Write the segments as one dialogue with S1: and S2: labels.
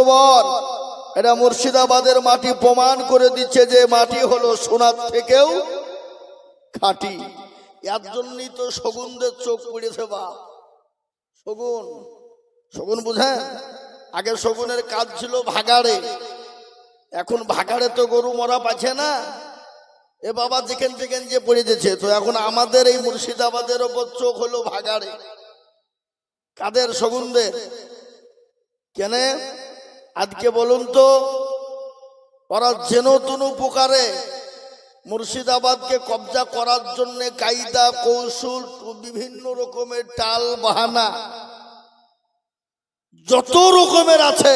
S1: উর্বর। এটা মুর্শিদাবাদের মাটি প্রমাণ করে দিচ্ছে যে মাটি হলো সোনার থেকেও খাঁটি। এর জন্যই তো শগুনদের চোখ পড়েছে। বা শগুন, শগুন বুঝেন? আগে শগুনের কাজ ছিল ভাগাড়ে, এখন ভাগাড়ে তো গরু মরা পাচ্ছে না। এ বাবা যেখান যেখান যে পড়ে যেছে। তো এখন আমাদের এই মুর্শিদাবাদের ওপর চোখ হলো ভাগাড়ে। কাদের? শগুনদের। কেন? আজকে বলুন তো, ওরা যেন তেন প্রকারে মুর্শিদাবাদকে কবজা করার জন্য কায়দা কৌশল, বিভিন্ন রকমের টাল বাহানা যত রকমের আছে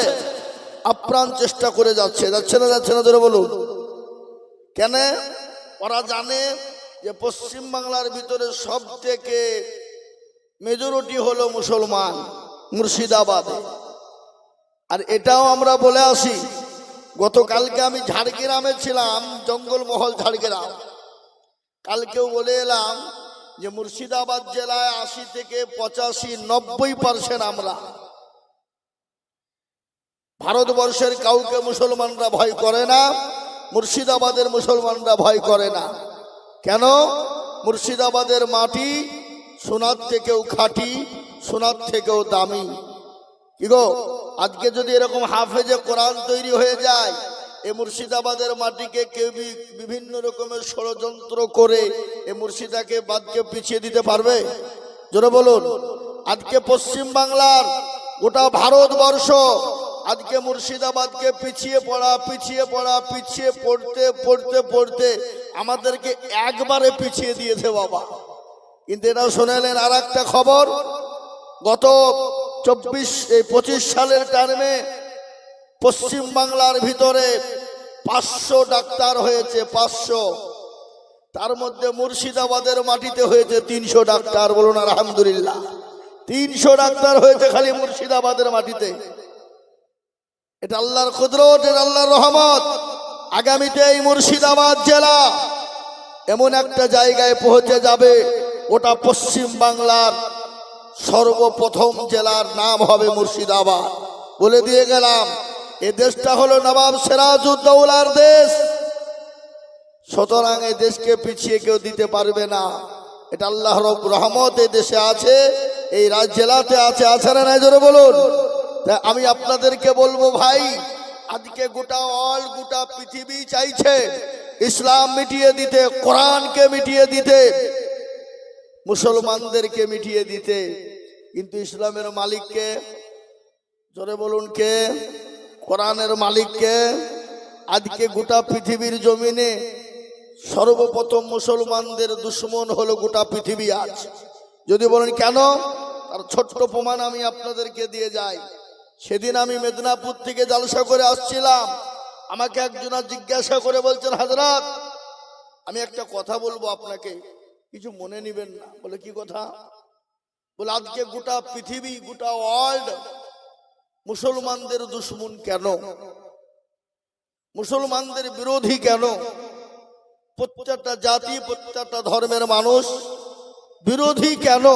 S1: আপ্রাণ চেষ্টা করে যাচ্ছে। যাচ্ছে না? যাচ্ছে না? ধরে বলুন। কেন? ওরা জানে যে পশ্চিম বাংলার ভিতরে সব থেকে মেজরিটি হলো মুসলমান মুর্শিদাবাদে। আর এটাও আমরা বলে আসি, গতকালকে আমি ঝাড়গ্রামে ছিলাম, জঙ্গলমহল ঝাড়গ্রাম। কালকেও বলে এলাম যে মুর্শিদাবাদ জেলায় 80 থেকে 85, 90% আমরা। ভারতবর্ষের কাউকে মুসলমানরা ভয় করে না, মুর্শিদাবাদের মুসলমানরা ভয় করে না। কেন? মুর্শিদাবাদের মাটি সোনার থেকেও খাঁটি, সোনার থেকেও দামি। কি গো, আজকে যদি এরকম হাফেজে কোরআন তৈরি হয়ে যায়, এই মুর্শিদাবাদের মাটিকে কেউ বিভিন্ন রকমের ষড়যন্ত্র করে এই মুর্শিদাবাদকে পিছিয়ে দিতে পারবে? জোরে বলুন। আজকে পশ্চিম বাংলার, গোটা ভারতবর্ষ আজকে মুর্শিদাবাদকে পিছিয়ে পড়তে আমাদেরকে একবারে পিছিয়ে দিয়েছে বাবা। কিন্তু এটা শোনালেন আর একটা খবর, গত 25 সালের টার্মে পশ্চিম বাংলার ভিতরে 500 ডাক্তার হয়েছে, 500। তার মধ্যে মুর্শিদাবাদের মাটিতে হয়েছে 300 ডাক্তার। বলুন আলহামদুলিল্লাহ। 300 ডাক্তার হয়েছে খালি মুর্শিদাবাদের মাটিতে। এটা আল্লাহর কুদরত, এটা আল্লাহর রহমত। আগামীতে এই মুর্শিদাবাদ জেলা এমন একটা জায়গায় পৌঁছে যাবে, ওটা পশ্চিম বাংলার সর্বপ্রথম জেলার নাম হবে মুর্শিদাবাদ। বলে দিয়ে গেলাম, এ দেশটা হলো নবাব সিরাজউদ্দৌলার দেশ, সুতরাং এই দেশকে পিছিয়ে কেউ দিতে পারবে না। এটা আল্লাহর রহমত এই দেশে আছে, এই জেলাতে আছে। আছে না নাই? জোরে বলুন। আমি আপনাদেরকে বলবো ভাই, আজকে গোটা পৃথিবী চাইছে ইসলাম মিটিয়ে দিতে, কোরআনকে মিটিয়ে দিতে, মুসলমানদেরকে মিটিয়ে দিতে। কিন্তু ইসলামের মালিককে? জোরে বলুন কে? কোরআনের মালিককে? আজকে গোটা পৃথিবীর জমিনে সর্বপ্রথম মুসলমানদের দুশ্মন হলো গোটা পৃথিবী আজ। যদি বলেন কেন, তার ছোট্ট প্রমাণ আমি আপনাদেরকে দিয়ে যাই। সেদিন আমি মেদিনীপুর থেকে জালসা করে আসছিলাম, আমাকে একজন জিজ্ঞাসা করে বলছেন, হযরত আমি একটা কথা বলবো আপনাকে, কিছু মনে নিবেন না। বলে কি কথা? বলে আজকে গোটা পৃথিবী, গোটা ওয়ার্ল্ড মুসলমানদের দুশ্মন কেন? মুসলমানদের বিরোধী কেন? প্রত্যেকটা জাতি, প্রত্যেকটা ধর্মের মানুষ বিরোধী কেন?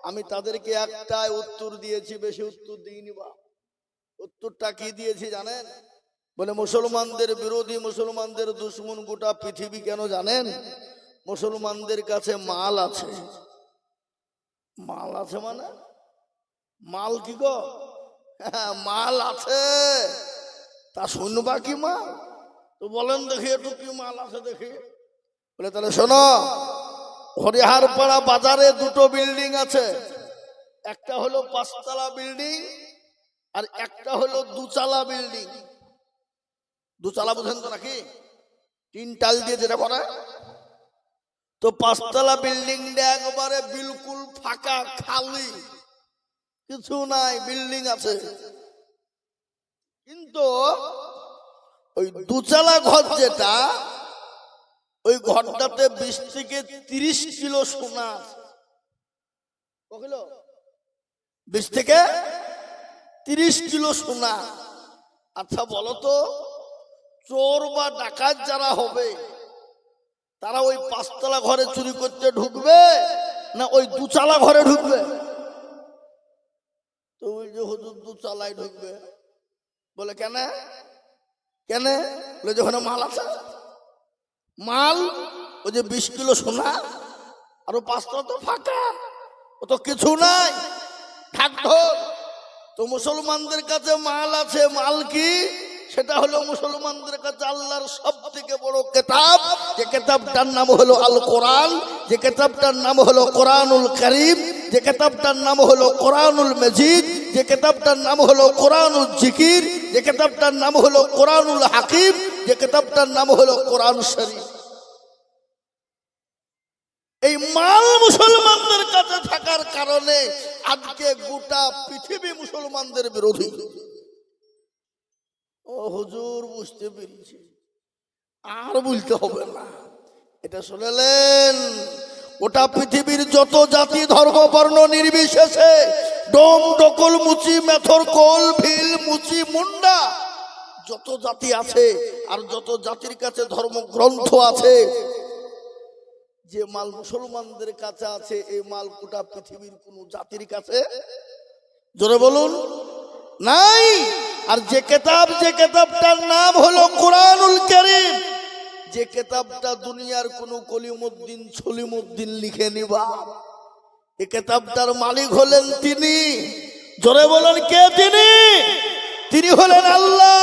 S1: আমি তাদেরকে একটাই উত্তর দিয়েছি, বেশি উত্তর দিইনি। বা উত্তরটা কি দিয়েছি জানেন? বলে মুসলমানদের বিরোধী, মুসলমানদের দুশ্মন গোটা পৃথিবী কেন জানেন? মুসলমানদের কাছে মাল আছে। মাল আছে মানে? মাল কি গো? হ্যাঁ, মাল আছে। তা শুনবা কি মাল? তো বলেন দেখি একটু কি মাল আছে দেখি। বলে তাহলে শোনো, হরিহারপাড়া বাজারে 2টো বিল্ডিং আছে। একটা হলো 5তলা বিল্ডিং, আর একটা হলো 2তলা বিল্ডিং। 2তলা বুঝেন তো নাকি? 3 টাল দিয়ে যেটা করে। তো 5তলা বিল্ডিংটা একবারে বিলকুল ফাঁকা, খালি, কিছু নাই, বিল্ডিং আছে। কিন্তু ওই 2তলা ঘর যেটা, ওই ঘরটাতে 20 থেকে 30 কিলো সোনা। কইলো 20 থেকে 30 কিলো সোনা। আচ্ছা বলো তো, চোর বা ডাকাত যারা হবে তারা ওই 5তলা ঘরে চুরি করতে ঢুকবে না ওই 2তলা ঘরে ঢুকবে? তো ওই যে হুজুর 2তলায় ঢুকবে। বলে কেন কেন? বলে যখন মাল আছে, মাল ওই যে 20 কিলো সোনা আর 5টা তো ফাঁকা, ও তো কিছু নাই, ঢাক ঢোল। তো মুসলমানদের কাছে মাল আছে, মাল কি? সেটা হলো মুসলমানদের কাছে আল্লাহর সব থেকে বড় কিতাব, যে কিতাবটার নাম হলো আল কোরআন, যে কিতাবটার নাম হলো কোরআনুল কারীম, যে কিতাবটার নাম হলো কোরআনুল মজিদ, যে কিতাবটার নাম হলো কোরআনুল জিকির, যে কিতাবটার নাম হলো কোরআনুল হাকিম, যে কিতাবটার নাম হলো কোরআন শরীফ। এই মাল মুসলমানদের কাছে থাকার কারণে আজকে গোটা পৃথিবী মুসলমানদের বিরোধী। ও হুজুর বুঝতে পেরেছি, আর বলতে হবে না, এটা শুনলেন? গোটা পৃথিবীর যত জাতি ধর্ম বর্ণ নির্বিশেষে ডোম ডকল মুচি মেথর কোল ভিল মুচি মুন্ডা যত জাতি আছে, আর যত জাতির কাছে ধর্মগ্রন্থ আছে, যে মাল মুসলমানদের কাছে আছে এই মাল গোটা পৃথিবীর কোন জাতির কাছে, জোরে বলুন, নাই। আর যে কিতাবটার নাম হলো কোরআনুল কারীম, যে কিতাবটা দুনিয়ার কোন কলিমুদ্দিন ছলিমুদ্দিন লিখে নিবা, এই কিতাবটার মালিক হলেন তিনি। জোরে বলেন কে তিনি? তিনি হলেন আল্লাহ।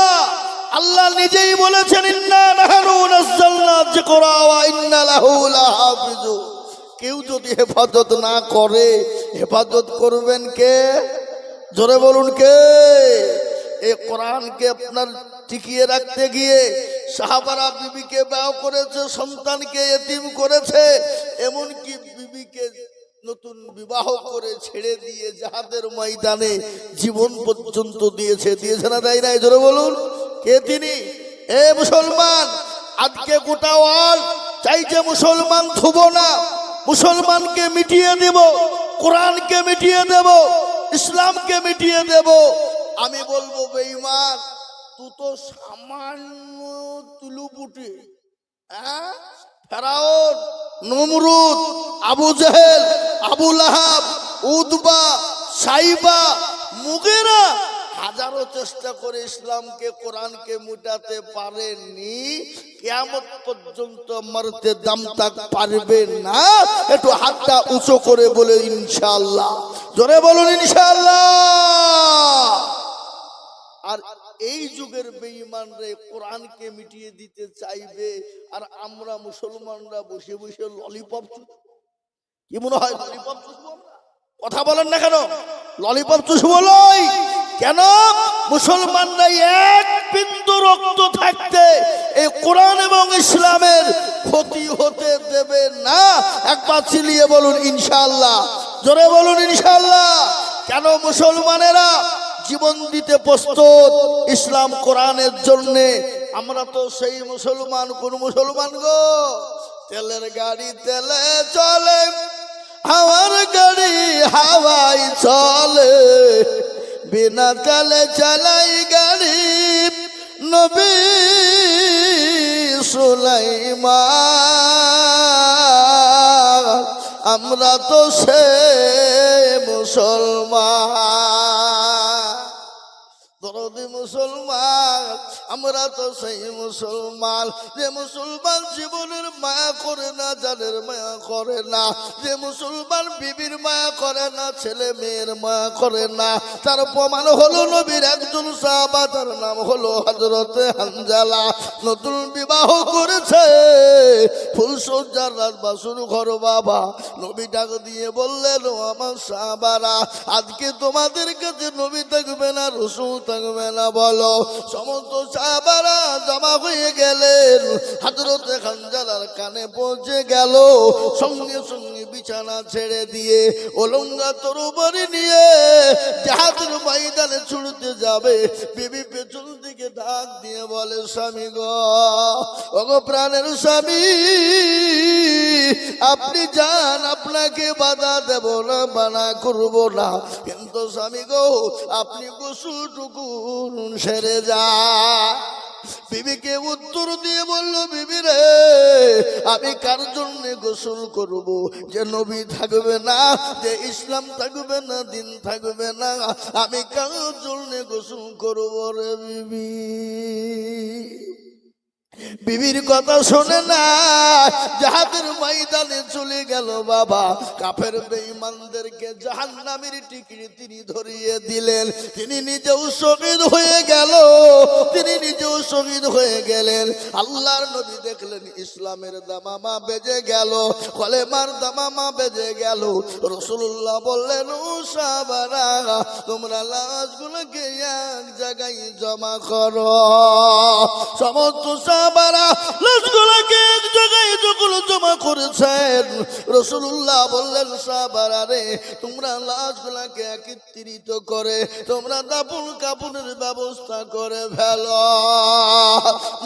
S1: আল্লাহ নিজেই বলেছেন, ইন্না নাহনু নাযালনা যিকরা ওয়া ইন্না লাহু লাহাফিজুন। কেউ যদি হেফাজত না করে, হেফাজত করবেন কে? জোরে বলুন কে? এই কোরআনকে আপনার টিকিয়ে রাখতে গিয়ে সাহাবারা বিবিকে বিবাহ করেছে, সন্তানকে এতিম করেছে, এমনকি বিবিকে নতুন বিবাহ করে ছেড়ে দিয়ে জিহাদের ময়দানে জীবন পর্যন্ত দিয়েছে। দিয়েছে না দেয় নাই? জোরে বলুন কে তিনি? এ মুসলমান, আজকে গোটা ওয়ার্ল্ড চাইছে মুসলমান থুব না, মুসলমানকে মিটিয়ে দেব, কোরআনকে মিটিয়ে দেব, ইসলামকে মিটিয়ে দেব। আমি বলবো বেঈমান, তুই তো সামান্য তুলুপুটি, ফেরাউন, নমরুদ, আবু জেহেল, আবু লাহাব, উতবা, সাইবা, মুগীরা হাজারো চেষ্টা করে ইসলামকে কোরআনকে মিটাতে পারেনি, কিয়ামত পর্যন্ত মরতে দম তক পারবে না। একটু হাতটা উঁচু করে বলে ইনশাআল্লাহ, জোরে বলুন ইনশাআল্লাহ। আর এই যুগের বেঈমানরা কোরআনকে মিটিয়ে দিতে চাইবে, আর আমরা মুসলমানরা বসে বসে ললিপপ, কি মনে হয় ললিপপ চুষবো? কথা বলেন না কেন? ললিপপ চুষবো লই কেন? মুসলমানরা এক বিন্দু রক্ত থাকতে এই কোরআন এবং ইসলামের ক্ষতি হতে দেবে না। একবার চিলিয়ে বলুন ইনশাআল্লাহ, জোরে বলুন ইনশাআল্লাহ। কেন? মুসলমানেরা জীবন দিতে প্রস্তুত ইসলাম কোরআনের জন্য। আমরা তো সেই মুসলমান। কোন মুসলমান গো? তেলের গাড়ি তেলে চলে, হাওয়ার গাড়ি হাওয়াই চলে, বিনা তেলে চালাই গাড়ি নবী সুলাইমান। আমরা তো সে মুসলমান, দরদি মুসলমান, আমরা তো সেই মুসলমান যে মুসলমান জীবনের মায়া করে না, জানের মায়া করে না, যে মুসলমান বিবির মায়া করে না, ছেলে মেয়ের মায়া করে না। তার প্রমাণ হলো নবীর একজন সাহাবা, তার নাম হলো হযরতে হানজালা। নতুন বিবাহ করেছে, ফুলসজ্জার রাত বাসুর ঘর বাবা। নবী ডাক দিয়ে বললেন, ও আমার সাহাবারা, আজকে তোমাদের কাছে নবী থাকবে না, রাসূল থাকবে না, বলো। সমস্ত সাহাবারা জমা হয়ে গেলেন, হযরতে হানজালার কানে পৌঁছে গেল। সঙ্গে সঙ্গে বিছানা ছেড়ে দিয়ে ওলঙ্গা তরবারি নিয়ে জিহাদের ময়দানে ছুটতে যাবে। বিবি পেছন দিকে ডাক দিয়ে বলে, স্বামী গো, ওগো প্রাণের স্বামী, আপনি যান, আপনাকে বাধা দেব না, মানা করব না, কিন্তু স্বামী গো, আপনি গোসলটুকু সেরে যা। বিবিকে উত্তর দিয়ে বলল, বিবি রে, আমি কার জন্য গোসল করব? যে নবী থাকবে না, যে ইসলাম থাকবে না, দিন থাকবে না, আমি কার জন্য গোসল করব রে বিবি? বিবির কথা শোনে না, জাহাদের ময়দানে চলে গেল বাবা। কাফের বেঈমানদেরকে জাহান্নামের টিকিট তিনি ধরিয়ে দিলেন। তিনি নিজেও শহীদ হয়ে গেল, তিনি নিজেও শহীদ হয়ে গেলেন। আল্লাহর নবী দেখলেন ইসলামের দামামা বেজে গেল, কলেমার দামামা বেজে গেল। রাসূলুল্লাহ বললেন, ও সাহাবারা, তোমরা লাশগুলোকে এক জায়গায় জমা করো। সমস্ত সাহাবারা লাশগুলোকে এক জায়গায় যখন জমা করেছেন, রাসূলুল্লাহ বললেন, সাহাবারা রে, তোমরা লাশগুলোকে একত্রিত করে তোমরা দাফন কাফনের ব্যবস্থা করে ফেলো।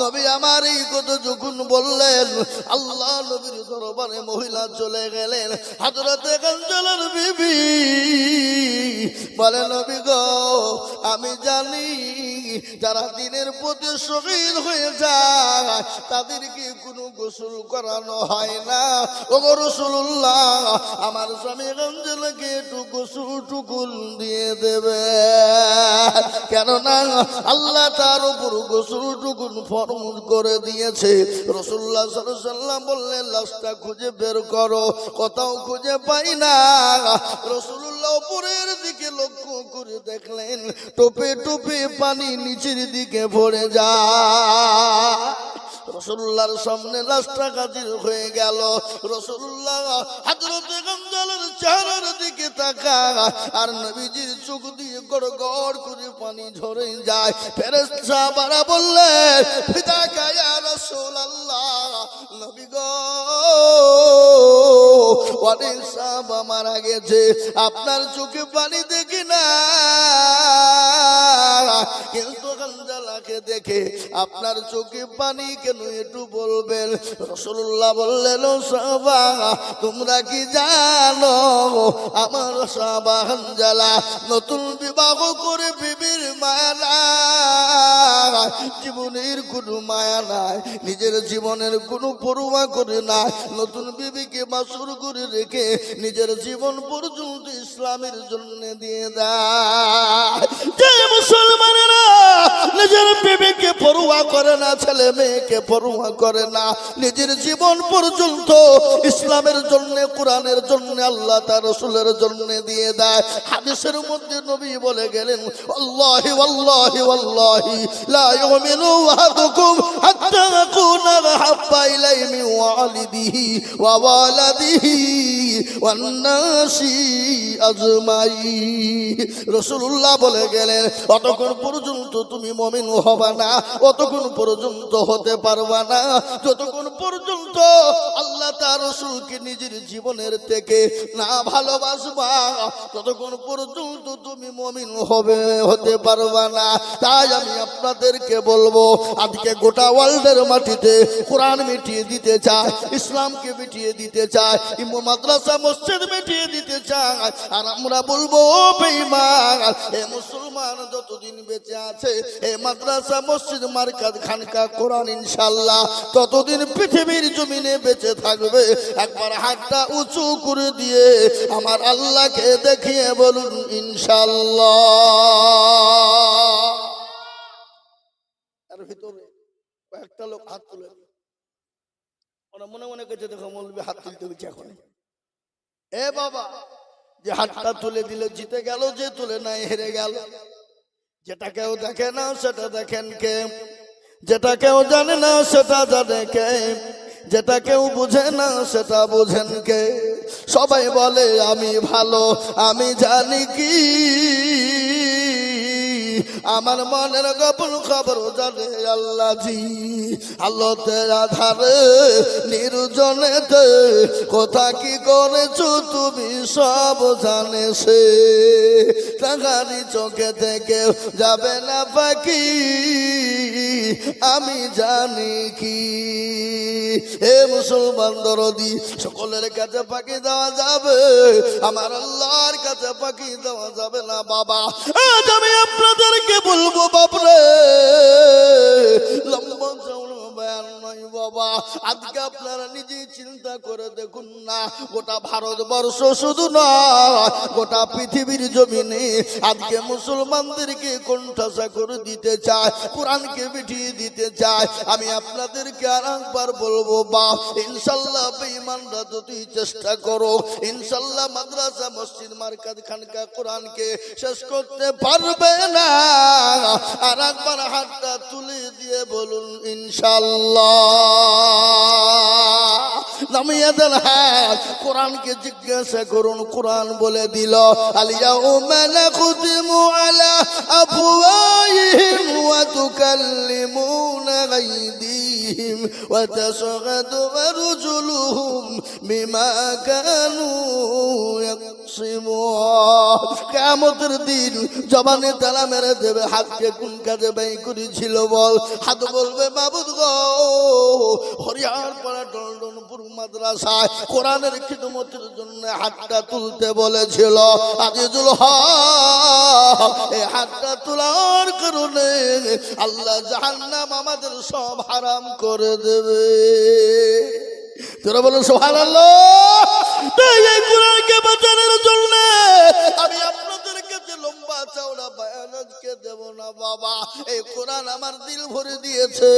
S1: নবী আমার এই কথা যখন বললেন, আল্লাহ নবীর দরবারে মহিলা চলে গেলেন। হযরতে খানজালার বিবি বলে, নবী গো, আমি জানি যারা দিনের পথে শহীদ হয়ে যায় তাদেরকে কোনো গোসল করানো হয় না। ওগো রাসূলুল্লাহ, আমার স্বামী খানজালাকে একটু গোসল টুকুল দিয়ে দেবে, কেননা আল্লাহ তার উপর গোসল টুকুন ফরজ করে দিয়েছে। রাসূলুল্লাহ সাল্লাল্লাহু আলাইহি ওয়াসাল্লাম বললেন, লাশটা খুঁজে বের করো। কোথাও খুঁজে পাই না। রাসূলুল্লাহ উপরের দিকে লক্ষ্য করে দেখলেন টোপে টোপে পানি নিচের দিকে পড়ে যায়। রাসূলুল্লাহর সামনে লাশটা হাজির হয়ে গেল। রাসূলুল্লাহ হযরতে খানজালার চেহারার দিকে তাকায়, আর নবীজির চোখ দিয়ে গড় গড় করে পানি ঝরে যায়। ফেরেশতা সাহাবারা বললেন, ফিদাকা ইয়া রাসূলুল্লাহ, নবী গো, অনেক সাহাবা মারা গেছে, আপনার চোখে পানি দেখি না, কিন্তু খানজালাকে দেখে আপনার চোখে পানি কেন একটু বলবেন? রাসূলুল্লাহ বললেন, ও সাহাবা, তোমরা কি জানো আমার সাহাবা খানজালা নতুন বিবাহ করে বিবির মায়া নাই, জীবনের কোনো মায়া নাই, নিজের জীবনের কোনো পরোয়া করে না, নতুন বিবিকে বাসর করে রেখে নিজের জীবন পর্যন্ত ইসলামের জন্য দিয়ে দেয়। যে মুসলমানেরা নিজের বিবিকে পরোয়া করে না, ছেলে মেয়েকে পরোয়া করে না, নিজের জীবন পর্যন্ত ইসলামের জন্য, কোরআনের জন্য, আল্লাহ তার রাসূলের জন্য দিয়ে দেয়। হাদিসের মধ্যে নবী বলে গেলেন, আল্লাহি ওয়াল্লাহি ওয়াল্লাহি লা ইউমিনু আহাদুকুম হাত্তা আকুনা হাব্বা ইলাইহি মিন ওয়ালিদিহি ওয়া ওয়ালাদিহি ওয়ান নাসি আজমাইন। রাসূলুল্লাহ বলে গেলেন, অতক্ষণ পর্যন্ত তুমি মুমিন হবা না, অতক্ষণ পর্যন্ত হতে পারবা না, যতক্ষণ পর্যন্ত আল্লাহ তার রাসূলকে নিজের জীবনের থেকে না ভালোবাসবা, ততক্ষণ পর্যন্ত তুমি মুমিন হতে পারবা না। তাই আমি আপনাদেরকে বলবো, আজকে গোটা ওয়ার্ল্ডের মাটিতে কোরআন মিটিয়ে দিতে চায়, ইসলামকে মিটিয়ে দিতে চায়, মাদ্রাসা মসজিদ মিটিয়ে দিতে চায়, আর আমরা বলবো, ও বেঈমান, এ মুসলমান যতদিন বেঁচে আছে, এই মাদ্রাসা মসজিদ মারকাজ খানকা কোরআন ইনশাআল্লাহ ততদিন পৃথিবীর জমিনে বেঁচে থাকবে। একবার হাতটা উঁচু করে দিয়ে আমার আল্লাহকে দেখিয়ে বলুন ইনশাআল্লাহ। এর ভিতরে কয়েকটা লোক হাত তুলে, ওরা মনে মনে করছে, দেখো মৌলবি হাত তুলতে গেছে এখন। এ বাবা, যে হাতটা তুলে দিলে জিতে গেল, যে তুলে নাই হেরে গেল। যেটা কেউ দেখে না সেটা দেখেন কে, যেটা কেউ জানে না সেটা জানে কে, যেটা কেউ বুঝে না সেটা বুঝেন কে। সবাই বলে আমি ভালো, আমি জানি কি, আমার মনের গোপন খবর জানে আল্লাহ জি। আল্লাহর আধারে নির্জনেতে কোথা কি করেছো তুমি সব জানে সে, টাকারি চোখে থেকে যাবে না পাখি, আমি জানি কি। হে মুসলমান দরদি, সকলের কাছে পাখি দেওয়া যাবে, আমার আল্লাহর কাছে পাখি দেওয়া যাবে না বাবা। আজ আমি আপনাদেরকে বলবো, বাপরে, লম্বা আজকে আপনারা নিজেই চিন্তা করে দেখুন না, গোটা ভারতবর্ষ শুধু নয়, গোটা পৃথিবীর জমিনে আজকে মুসলমানদেরকে কোণঠাসা করে দিতে চায়, কোরআনকে মিটিয়ে দিতে চায়। আমি আপনাদেরকে আর একবার বলবো, বাপ ইনশাল্লাহ বেঈমানরা যদি চেষ্টা করো, ইনশাল্লাহ মাদ্রাসা মসজিদ মারকাজ খানকা কোরআনকে শেষ করতে পারবে না। আর একবার হাতটা তুলে দিয়ে বলুন ইনশাল্লাহ। নামিয়ে দেন হাত, কোরআনকে জিজ্ঞাসা করুন, কোরআন বলে দিল আল-ইয়াউমা নাখতিমু আলা আফওয়াহিহিম ওয়া তুকাল্লিমুনা আইদিহিম ওয়া তাশহাদু আরজুলুহুম বিমা কানু ইয়াকসিমুন। কিয়ামতের দিন জবানে তালা মেরে দেবে, হাতকে কোন কাজে ব্যয় করেছিল বল। হাত বলবে মাবুদ গো, হরিয়ার পাড়া ডলডনপুর মাদ্রাসায় কোরআনের খিদমতের জন্য হাতটা তুলতে বলেছিল আজিজুল হক। এই হাতটা তোলার কারণে আল্লাহ জাহান্নাম আমাদের সব হারাম করে দেবে। তোরা বলো সুবহানাল্লাহ। তাই এই কোরআনকে বাঁচানোর জন্য আমি আপনাদেরকে যে লম্বা চওড়া বয়ান আজকে দেব না বাবা। এই কোরআন আমার দিল ভরে দিয়েছে।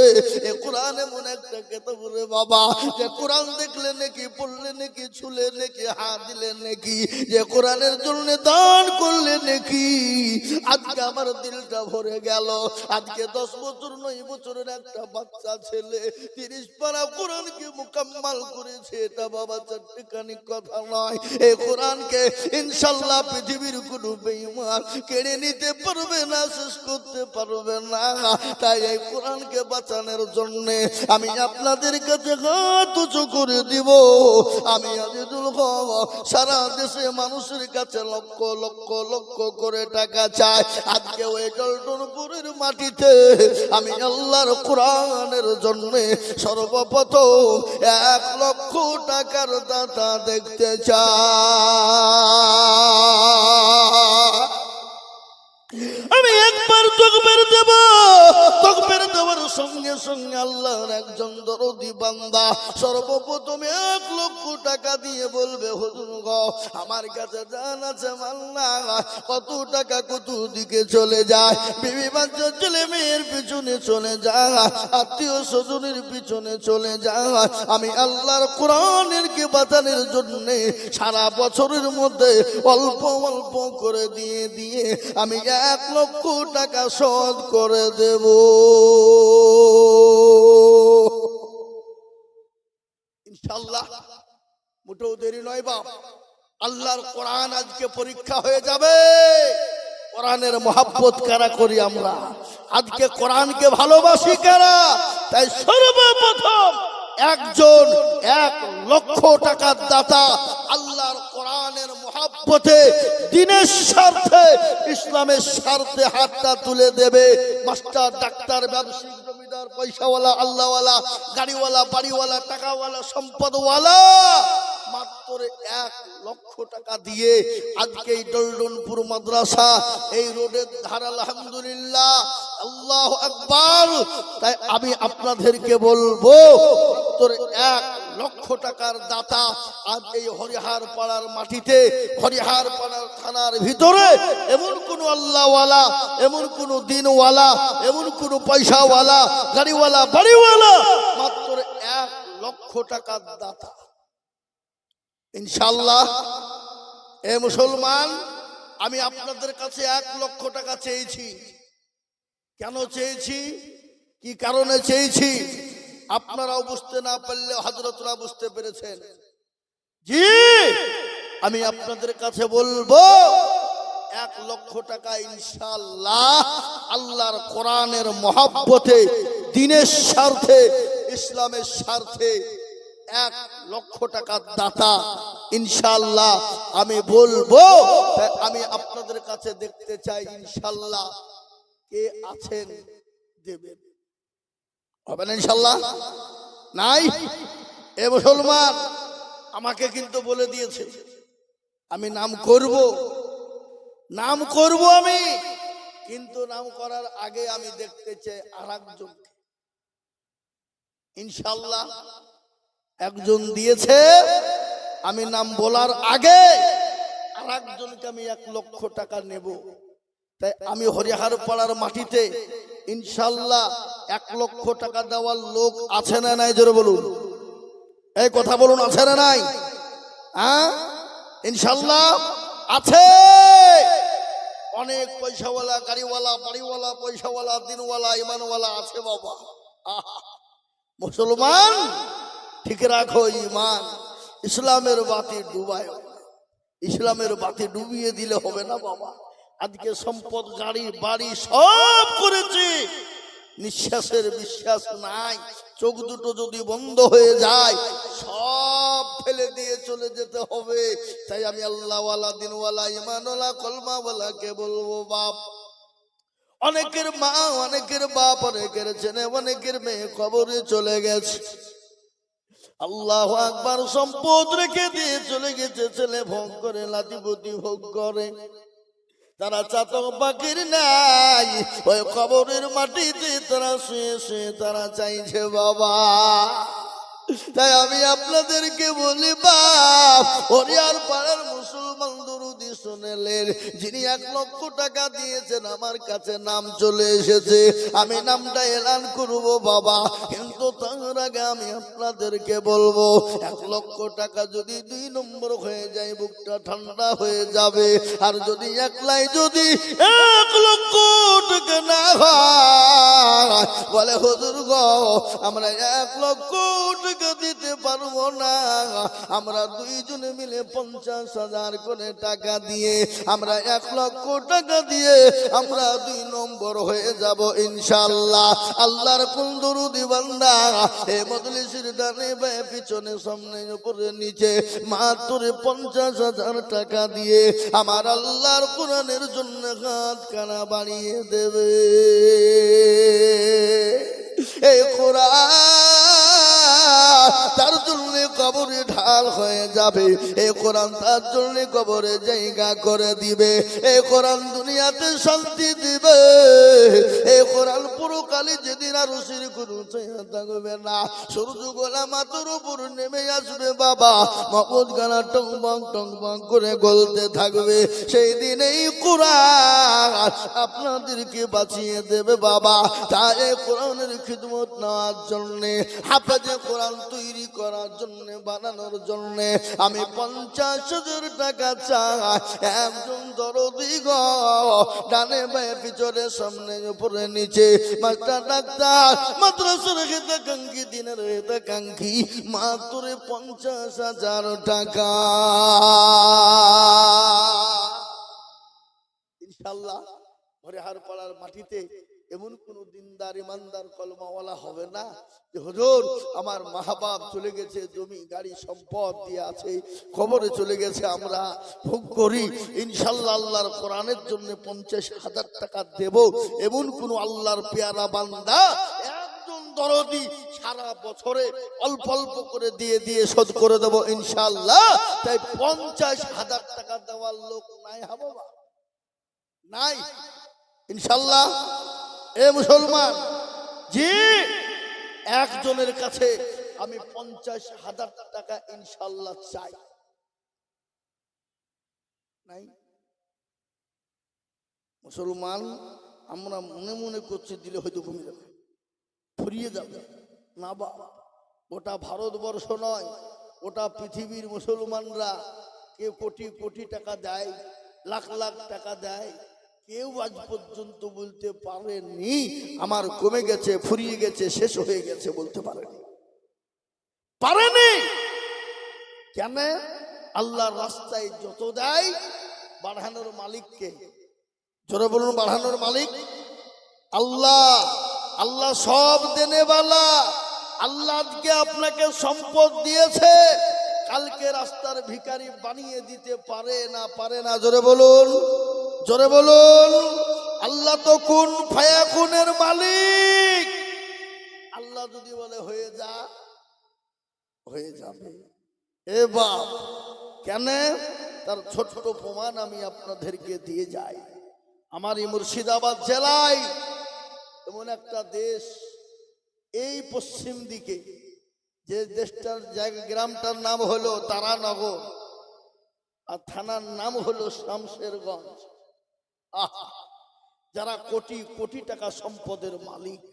S1: এই কোরআন এমন একটা কিতাব রে বাবা, যে কোরআন দেখলে নাকি, পড়লে নাকি, ছুলে নাকি, হাত দিলে নাকি, যে কোরআনের জন্য দান করলে নাকি, আজকে আমার দিলটা ভরে গেল। আজকে 10 বছর 9 বছরের একটা বাচ্চা ছেলে 30 পারা কোরআনকে মুকাম্মাল করেছে। এটা বাবা চারটিখানি কথা নয়। এই কোরআনকে ইনশাআল্লাহ পৃথিবীর কোনো বেঈমান কেড়ে নিতে পারবে না, শেষ করতে পারবে না। তাই এই কোরআনকে বাঁচানোর জন্য আমি আপনাদের কাছে হাত উঁচু করে দিব। আমি আজিজুল হক সারা দেশে মানুষের কাছে লক্ষ লক্ষ লক্ষ করে টাকা চাই। আজকে ওই ডলডনপুরের মাটিতে আমি আল্লাহর কোরআনের জন্য সর্বপ্রথম 1 লক্ষ টাকার দাতা দেখতে চাই। আমি একবার তকবীর দেব, তকবীর দেওয়ার সঙ্গে সঙ্গে আল্লাহর একজন দরদি বান্দা সর্বপ্রথম 1 লক্ষ টাকা দিয়ে বলবে, হুজুর গো আমার কাছে জান আছে মাল না, কত টাকা কত দিকে চলে যায়, বিবি বাচ্চা ছেলে মেয়ের পিছনে চলে যায়, আত্মীয় স্বজনের পিছনে চলে যায়। আমি আল্লাহর কোরআনের কে বাঁচানোর জন্য সারা বছরের মধ্যে অল্প অল্প করে দিয়ে দিয়ে আমি 1 লক্ষ টাকা শোধ করে দেব। ইনশাআল্লাহ মোটেও দেরি নয় বাপ। আল্লাহর কোরআন আজকে পরীক্ষা হয়ে যাবে। কোরআনের মহব্বত কারা করি আমরা, আজকে কোরআনকে ভালোবাসি কারা। তাই সর্বপ্রথম একজন 1 লক্ষ টাকার দাতা আল্লাহর কোরআনের মহব্বতে, দিনের স্বার্থে, ইসলামের স্বার্থে হাতটা তুলে দেবে। মাস্টার, ডাক্তার, ব্যবসায়িক, জমিদার, পয়সাওয়ালা, আল্লাহওয়ালা, গাড়িওয়ালা, বাড়িওয়ালা, টাকাওয়ালা, সম্পদওয়ালা মাত্র 1 লক্ষ টাকা দিয়ে আজকে এই ডলডনপুর মাদ্রাসা এই রোডের ধার, আলহামদুলিল্লাহ, আল্লাহু আকবার। তাই আমি আপনাদেরকে বলবো, মাত্র 1 লক্ষ টাকার দাতা আজ এই হরিহার পাড়ার মাটিতে, হরিহার পাড়ার থানার ভিতরে এমন কোন আল্লাহওয়ালা, এমন কোন দিনওয়ালা, এমন কোন পয়সাওয়ালা, গাড়িওয়ালা, বাড়িওয়ালা, মাত্র 1 লক্ষ টাকার দাতা। ইনশাআল্লাহ এ মুসলমান, আমি আপনাদের কাছে 1 লক্ষ টাকা চেয়েছি। কেন চেয়েছি, কি কারণে চেয়েছি আপনারাও বুঝতে না পারলে হযরতরা বুঝতে পেরেছেন। জি, আমি আপনাদের কাছে বলবো 1 লক্ষ টাকা ইনশাআল্লাহ আল্লাহর কোরআনের মহব্বতে, দিনের স্বার্থে, ইসলামের স্বার্থে 1 লক্ষ টাকার দাতা ইনশাআল্লাহ আমি বলবো। আমি আপনাদের কাছে দেখতে চাই ইনশাআল্লাহ কে আছেন দেবেন। হবে না ইনশাআল্লাহ? নাই? এ মুসলমান আমাকে কিন্তু বলে দিয়েছে আমি নাম করব, নাম করব আমি, কিন্তু নাম করার আগে আমি দেখতে চাই আরেকজনকে। ইনশাআল্লাহ একজন দিয়েছে, আমি নাম বলার আগে আর একজনকে আমি 1 লক্ষ টাকা নেব। তাই আমি হরিহার পাড়ার মাটিতে ইনশাআল্লাহ 1 লক্ষ টাকা দেওয়ার লোক আছে না নাই? জোরে বলুন, এই কথা বলুন, আছে না নাই? হ্যাঁ, ইনশাআল্লাহ আছে। অনেক পয়সাওয়ালা, গাড়িওয়ালা, বাড়িওয়ালা, পয়সাওয়ালা, দিনওয়ালা, ইমানওয়ালা আছে বাবা। মুসলমান ঠিক রাখো ইমান, ইসলামের বাতি ডুবায়, ইসলামের বাতি ডুবিয়ে দিলে হবে না বাবা। আজকে সম্পদ, গাড়ি, বাড়ি সব করেছি, নিঃশ্বাসের বিশ্বাস নাই। চোখ দুটো যদি বন্ধ হয়ে যায় সব ফেলে দিয়ে চলে যেতে হবে। তাই আমি আল্লাহওয়ালা, দিনওয়ালা, ইমানওয়ালা, কলমাওয়ালাকে বলবো, বাপ, অনেকের মা, অনেকের বাপ, অনেকের ছেলে, অনেকের মেয়ে কবরে চলে গেছে। আল্লাহু আকবার, সম্পদ রেখে দিয়ে চলে গেছে, ছেলে ভোগ করে, লাতিপতি ভোগ করে, তারা চাতক পাখির নাই, ওই কবরের মাটিতে তারা শুয়ে শুয়ে তারা চাইছে বাবা। তাই আমি আপনাদেরকে বলি, বাপ, হরিয়ার পাড়ার মুসলমান দরুদি শুনেলেন, যিনি 1 লক্ষ টাকা দিয়েছেন, আমার কাছে নাম চলে এসেছে, আমি নামটা এলান করব বাবা। কিন্তু তার আগে আমি আপনাদেরকে বলবো, 1 লক্ষ টাকা যদি 2 নম্বর হয়ে যায় বুকটা ঠান্ডা হয়ে যাবে। আর যদি একলাই যদি 1 লক্ষ টাকা না হয়, বলে হুজুর গো, আমরা 1 লক্ষ টাকা দিতে পারবো না, আমরা 2 জনে মিলে 50,000 করে টাকা দিয়ে, আমরা 1 লক্ষ টাকা দিয়ে আমরা 2 নম্বর হয়ে যাব ইনশাআল্লাহ। আল্লাহর কোন দরুদি বান্দা এ মজলিসের ডানে বায়ে পিছনে সামনে উপরে নিচে মাত্র 50,000 টাকা দিয়ে আমার আল্লাহর কোরআনের জন্য হাত কানা বাড়িয়ে দেবে। এই কোরআন তার জন্য কবরে ঢাল হয়ে যাবে, এই কোরআন তার জন্য কবরে জায়গা করে দিবে, এই কোরআন দুনিয়াতে শান্তি দিবে, এই কোরআন পুরোকালে যেদিন আর উশির কোনো ছায়া থাকবে না, সূর্য গোলা মাথার উপর নেমে আসবে বাবা, মগজ গানা টং বং করে গলতে থাকবে, সেই দিন এই কোরআন আপনাদেরকে বাঁচিয়ে দেবে বাবা। তাই এই কোরআনের খিদমত নেওয়ার জন্যে, হাফেজে কোরআন তৈরি করার জন্য, বানানোর জন্য আমি 50,000 টাকা চাই। একজন দরদি গো, ডানে বায়ে পিছনে সামনে উপরে নিচে, মাস্টার ডাক্তার, মাদ্রাসার হিতাকাঙ্ক্ষী, দিনের হিতাকাঙ্ক্ষী, মাত্র 50,000 টাকা ইনশাআল্লাহ। হরিহার পাড়ার মাটিতে এমন কোন দিনদার, ইমানদার, কলমাওয়ালা হবে না যে হুজুর আমার মা-বাপ চলে গেছে, জমি গাড়ি সম্পদ দিয়ে আছে, খবরে চলে গেছে, আমরা ভোগ করি, ইনশাআল্লাহ আল্লাহর কোরআনের জন্য 50,000 টাকা দেব, এমন কোন আল্লাহর পেয়ারা বান্দা, একজন দরদি সারা বছরে অল্প অল্প করে দিয়ে দিয়ে শোধ করে দেব ইনশাআল্লাহ। তাই 50,000 টাকা দেওয়ার লোক নাই হবে নাই ইনশাআল্লাহ। এ মুসলমান, জি, একজনের কাছে আমি 50,000 টাকা ইনশাআল্লাহ চাই, নাই? মুসলমান আমরা মনে মনে করছি দিলে হয়তো কমে যাবে, ফুরিয়ে যাবে না বাবা। ওটা ভারতবর্ষ নয়, ওটা পৃথিবীর মুসলমানরা কেউ কোটি কোটি টাকা দেয়, লাখ লাখ টাকা দেয়, কেউ আজ পর্যন্ত বলতে পারেনি আমার কমে গেছে, ফুরিয়ে গেছে, শেষ হয়ে গেছে, বলতে পারেনি। কেন? আল্লাহর রাস্তায় যত দেয়, বাড়ানোর মালিককে, জোরে বলুন, বাড়ানোর মালিক আল্লাহ। আল্লাহ সব দেনেওয়ালা। আল্লাহকে আপনাকে সম্পদ দিয়েছে, কালকে রাস্তার ভিখারি বানিয়ে দিতে পারে না? জোরে বলুন, জোরে বলুন। আল্লাহ তো কুন ফায়াকুনের মালিক। আল্লাহ যদি বলে হয়ে যা, হয়ে যাবে। এ বাপ, কেন? তার ছোট ছোট প্রমাণ আমি আপনাদেরকে দিয়ে যাই। আমার এই মুর্শিদাবাদ জেলায় এমন একটা দেশ, এই পশ্চিম দিকে যে দেশটার জায়গা, গ্রামটার নাম হলো তারানগর আর থানার নাম হলো শামশেরগঞ্জ। আহা, যারা কোটি কোটি টাকা সম্পদের মালিক,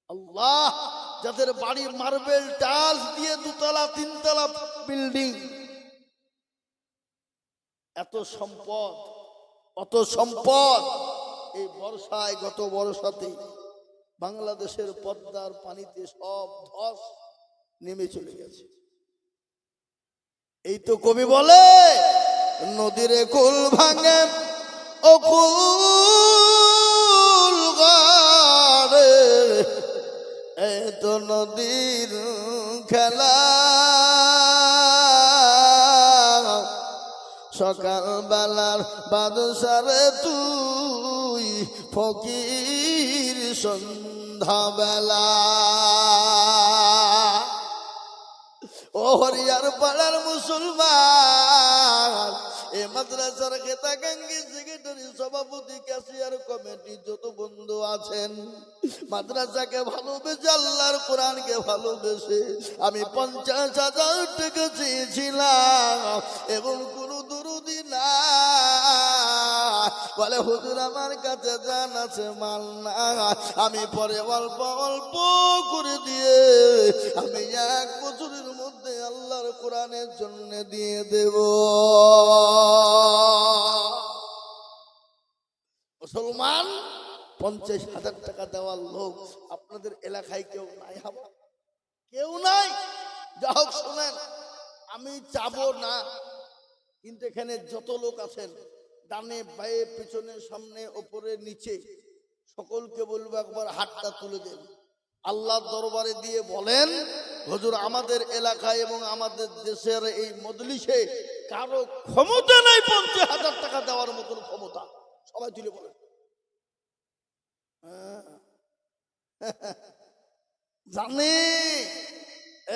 S1: আল্লাহ, যাদের বাড়ি মার্বেল টাইলস দিয়ে 2 তলা 3 তলা বিল্ডিং, এত সম্পদ, অত সম্পদ এই বর্ষায়, গত বর্ষাতে বাংলাদেশের পদ্মার পানিতে সব ধস নেমে চলে গেছে। এই তো কবি বলে, নদীর কুল ভাঙে ও কুল গড়ে, এই তো নদীর খেলা, সকাল বেলার বাদশারে তুই ফকির সন্ধ্যাবেলা। ও হরিয়ার পাড়ার মুসলমান, এ মাদ্রাসার খেতা গাঙ্গি সেক্রেটারি, সভাপতি, ক্যাশিয়ার কমিটি যত বন্ধু আছেন, মাদ্রাসাকে ভালোবেসে, আল্লাহর কোরআনকে ভালোবেসে আমি 50,000 টাকা চেয়েছিলাম এবং কোন দুরুদি না বলে, হুজুর আমার কাছে জান আছে, মাল না, আমি পরে অল্প অল্প করে দিয়ে আমি 1 বছরের মধ্যে আল্লাহর কোরআনের জন্য দিয়ে দেব। মুসলমান, 50,000 টাকা দেওয়ার লোক আপনাদের এলাকায় কেউ নাই? কেউ নাই? যা হোক শোনেন, আমি চাবো না, কিন্তু এখানে যত লোক আছেন, ডানে বায়ে পিছনে সামনে ওপরে নিচে, সকলকে বলবো একবার হাতটা তুলে দেন, আল্লাহর দরবারে দিয়ে বলেন, হুজুর আমাদের এলাকায় এবং আমাদের দেশের এই মজলিসে কারো ক্ষমতা নাই 50,000 টাকা দেওয়ার মতন ক্ষমতা। সবাই তুলে বলেন। জানি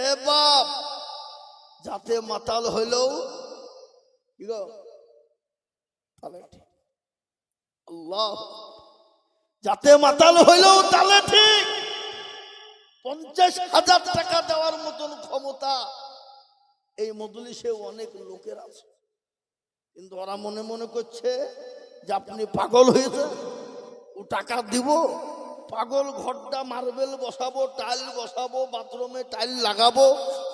S1: এ বাপ, যাতে মাতাল হইলেও কি গো তালে ঠিক, আল্লাহ, যাতে মাতাল হইলেও তালে ঠিক। 50,000 টাকা দেওয়ার মতন ক্ষমতা এই মজলিসে অনেক লোকের আছে, কিন্তু ওরা মনে মনে করছে যে আপনি পাগল হয়েছে, ও টাকা দিব, পাগল, ঘরটা মার্বেল বসাবো, টাইল বসাবো, বাথরুমে টাইল লাগাবো,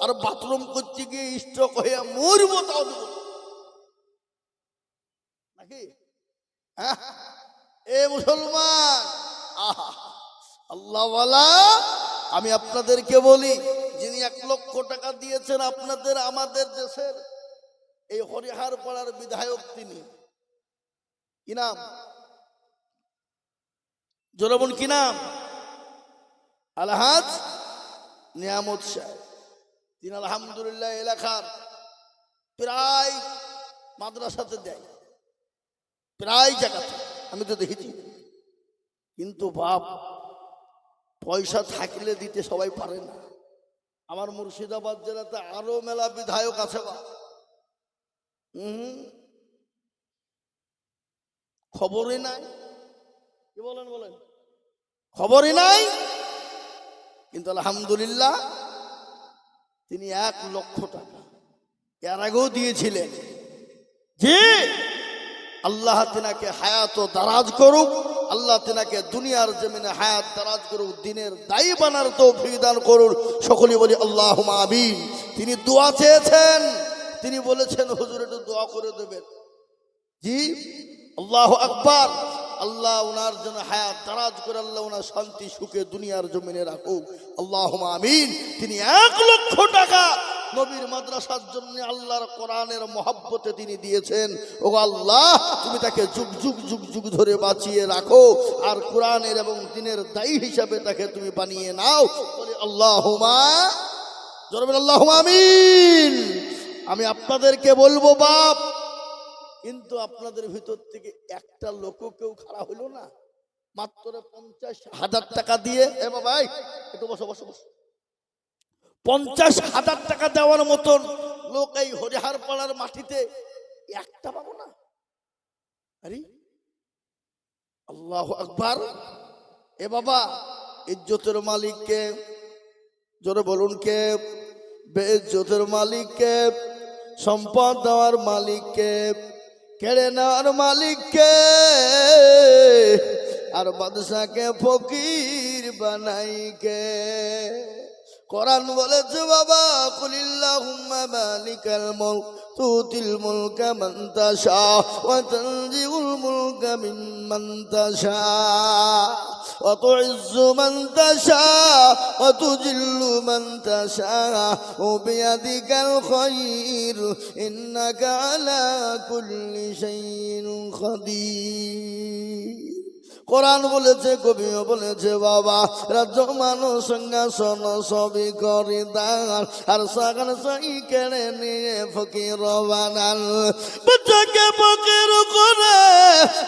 S1: আর বাথরুম করতে গিয়ে স্ট্রোক হয়ে মরবো, তাও দিব নাকি? হ্যাঁ, এ মুসলমান, আহা, আল্লাহওয়ালা, আমি আপনাদেরকে বলি, যিনি 1 লক্ষ টাকা দিয়েছেন আপনাদের আমাদের দেশের এই হরিহার পাড়ার বিধায়ক, তিনি কি নাম? জোরাবন কি নাম? আলহাজ নিয়ামত সাহেব। তিনি আলহামদুলিল্লাহ এলাকার প্রায় মাদ্রাসাতে দেয়, প্রায় জায়গাতে আমি তো দেখেছি। কিন্তু বাপ, পয়সা থাকলে দিতে সবাই পারে না। আমার মুর্শিদাবাদ জেলাতে আরো মেলা বিধায়ক আছে বা, খবরই নাই। কি বলেন বলেন? খবরই নাই। কিন্তু আলহামদুলিল্লাহ তিনি 1 লক্ষ টাকা এর আগেও দিয়েছিলেন, যে আল্লাহ তিনাকে হায়াত দারাজ করুক, আল্লাহ তিনাকে দুনিয়ার জমিনে হায়াত দারাজ করুক, দিনের দায়ী বানার তৌফিক দান করুন। সকলে বলি আল্লাহুম্মা আমিন। তিনি দোয়া চেয়েছেন, তিনি বলেছেন হুজুর একটু দোয়া করে দেবেন। জি, আল্লাহু আকবার। আল্লাহ ওনার জন্য হায়াত দারাজ করে, আল্লাহ ওনার শান্তি সুখে দুনিয়ার জমিনে রাখুক, আল্লাহুম্মা আমিন। তিনি 1 লক্ষ টাকা নবীর মাদ্রাসার জন্য, আল্লাহর কোরআনের মহব্বতে তিনি দিয়েছেন। ও আল্লাহ, তুমি তাকে যুগ যুগ যুগ যুগ ধরে বাঁচিয়ে রাখো, আর কোরআনের এবং দ্বীনের দায়ী হিসাবে তাকে তুমি বানিয়ে নাও। বলি আল্লাহুম্মা, জোরে বলি আল্লাহুম্মা আমিন। আমি আপনাদেরকে বলবো বাপ, কিন্তু আপনাদের ভিতর থেকে একটা লোকও কেউ খাড়া হইল না, মাত্র 50,000 টাকা দিয়ে। এ বাবাই একটু বসো বসো বসো। 50,000 টাকা দেওয়ার মতন লোক এই হরিহার পাড়ার মাটিতে একটা পাবো না? আরে আল্লাহু আকবার। এ বাবা, ইজ্জতের মালিক কে? জোরে বলুন কে? বেইজ্জতের মালিক কে? সম্পদ দেওয়ার মালিক কে? কেড়ে নেওয়ার মালিক কে? আর বাদশাকে ফকির বানাই কে? কোরআন বলেছে বাবা, কুলিল্লাহুম্মা মালিকাল মুলক তুতিল মুলকা মান তাশা ওয়া তানজিউল মুলকা মিম্মান তাশা ওয়া তুইজ্জু মান তাশা ওয়া তুজিল্লু মান তাশা ওয়া বিয়াদিকাল খায়র ইন্নাকা আলা কুল্লি শাইইন কাদির। কোরআন বলেছে, কবিও বলেছে বাবা, রাজ্য মানুষ সিংহাসন সবই করে দান, আর সাগান সাই কেড়ে নিয়ে ফকির বানান। বাচ্চাকে ফকির করে,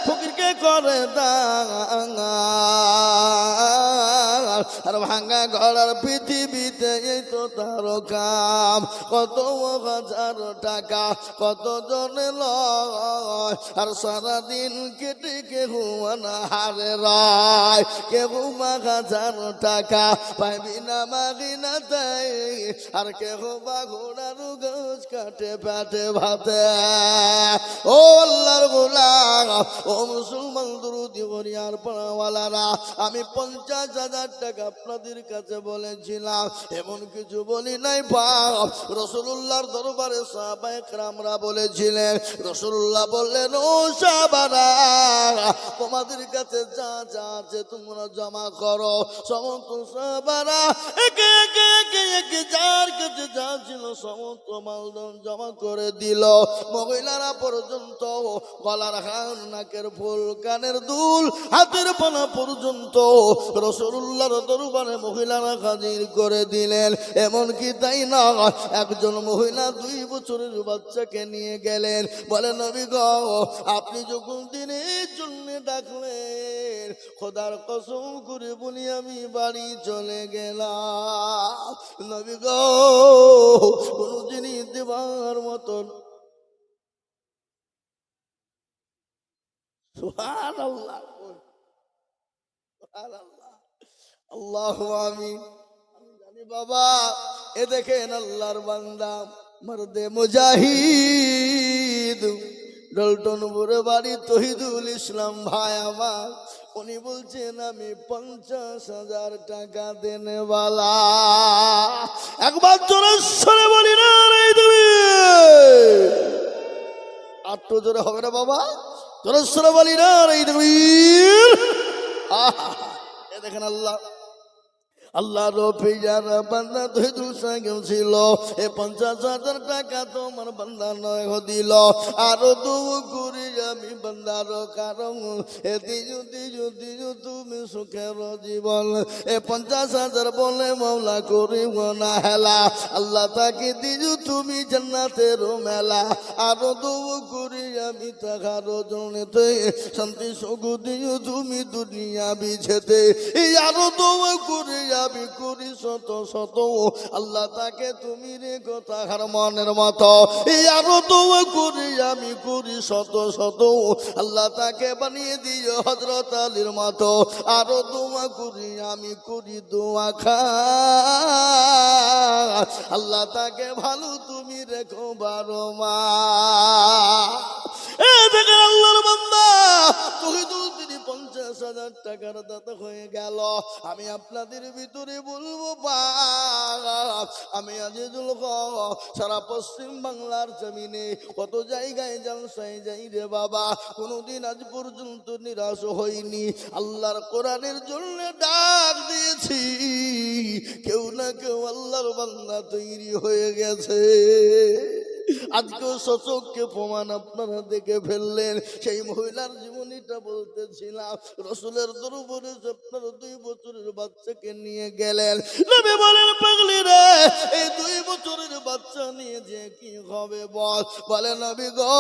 S1: ফকিরকে করে দান, আর ভাঙা ঘরের পৃথিবীতে এই তো তার কাম। কত হাজার টাকা কত জনে লয়, আর সারাদিন কেটে কেহ না হারে রায়। কেহ 1000 টাকা পাইবি না মাগি না দেয়, আর কেহ বা ঘোড়ার গাছ কাটে পেটে ভাতে। ও আল্লাহর গোলাম, ও মুসলমান দুরুদি করিয়ার পাড়াওয়ালারা, আমি 50,000 টাকা আপনাদের কাছে বলেছিলাম, এমন কিছু বলি নাই বাপ। রাসূলুল্লাহর দরবারে সাহাবায়ে কেরামরা বলেছিলেন, রাসূলুল্লাহ বললেন, ও সাহাবারা, তোমাদের কাছে যা যা আছে তোমরা জমা করো। সমস্ত সাহাবারা একে একে একে একে যার কাছে যা ছিল সমস্ত মালদন জমা করে দিল। মহিলারা পর্যন্ত গলার হার, নাকের ফুল, কানের দুল, হাতের পানা পর্যন্ত রাসূলুল্লাহর দরবারে মহিলারা হাজির করে দিলেন। এমনকি তাই না, একজন মহিলা 2 বছরের বাচ্চাকে নিয়ে গেলেন। বলে, নবী গো, আপনি যখন দিনের জন্য ডাকলেন, খোদার কসম করে বলি আমি বাড়ি চলে গেলাম। নবী গো, কোন জিনিস দেবার মতন। সুবহানাল্লাহ, সুবহানাল্লাহ, আল্লাহু আমিন। আমি জানি বাবা, এ দেখেন আল্লাহর বান্দা মর্দে মুজাহিদ ডলটনপুরে বাড়ি তহিদুল ইসলাম ভাই আমার, উনি বলছেন আমি 50,000 টাকা দেনেওয়ালা। একবার জোরে সরে বলি না রে তুমি, আর তো জোরে হবে না বাবা, জোরে সরে বলি না রে তুমি। এ দেখেন আল্লাহ, আল্লাহ রফিজার বান্দা তহিদুল সাহেব ছিল। এ 50,000 টাকা তোমার বান্দা নয় দিল, আরো 2 করে আমি বান্দার কারণ এ দিজু দিজু দিজু তুমি সুখের জীবন। এ 50,000 বলে মাওলা করিব না হেলা, আল্লাহ তাকে দিজু তুমি জান্নাতের মেলা। আরো 2 করে আমি তাহার জনেতে শান্তি সুখ দিজু তুমি দুনিয়া বিছেতে। এই আরো 2 করে আমি করি শত শত, আল্লাহ তাকে তুমি রেখো তাহার মনের মতো। এই আরো দোয়া করি আমি করি শত শত, আল্লাহ তাকে বানিয়ে দিও হযরত আলীর মতো। আরো দোয়া করি আমি করি দোয়া খা, আল্লাহ তাকে ভালো তুমি রেখো 12 মাস। এ দেখেন আল্লাহর বান্দা তহিদুল, তিনি 50,000 টাকার দাতা হয়ে গেল। আমি আপনাদের ভিতরে বলবো বাপ, আমি আজিজুল হক সারা পশ্চিম বাংলার জমিনে কত জায়গায় জলসায় যাই রে বাবা, কোনোদিন আজ পর্যন্ত নিরাশ হইনি। আল্লাহর কোরআনের জন্য ডাক দিয়েছি, কেউ না কেউ আল্লাহর বান্দা তৈরি হয়ে গেছে। আজকেও সচক্ষে প্রমাণ আপনারা দেখে ফেললেন। সেই মহিলার জীবনীটা বলতেছিলাম, রসুলের দরবারে আপনার 2 বছরের বাচ্চাকে নিয়ে গেলেন। নবী বলেন, পাগলি রে, এই 2 বছরের বাচ্চা নিয়ে যে কি হবে বল? বলে নবী গো,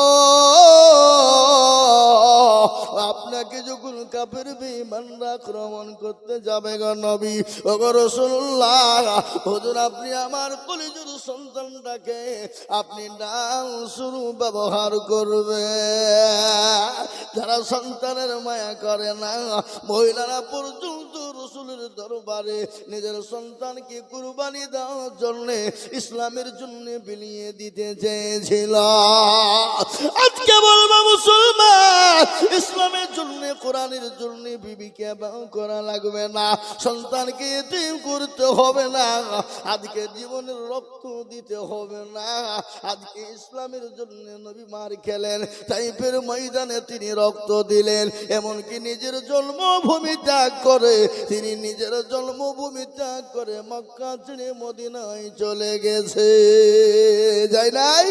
S1: আপনাকে যখন কাফের বেঈমানরা আক্রমণ করতে যাবে গো নবী, ও গো রাসূলুল্লাহ, হুজুর আপনি আমার কলিজার সন্তানটাকে আপনি নাম শুরু ব্যবহার করবে। যারা সন্তানের মায়া করে না, মহিলারা পর্যন্ত রাসূলের দরবারে নিজের সন্তানকে কুরবানি দেওয়ার জন্য ইসলামের জন্য বিলিয়ে দিতে চেয়েছিল। আজকে বলবো মুসলমান, ইসলামের জন্য কোরআনের জন্য বিবিকে বিয়ে করা লাগবে না, সন্তানকে এতিম করতে হবে না, আজকে জীবনের রক্ত দিতে হবে না। আজকে ইসলামের জন্য নবী মার খেলেন, তাইফের ময়দানে তিনি রক্ত দিলেন, এমনকি নিজের জন্মভূমি ত্যাগ করে, তিনি নিজের জন্মভূমি ত্যাগ করে মক্কা ছেড়ে মদিনায় চলে গেছে। যাই নাই?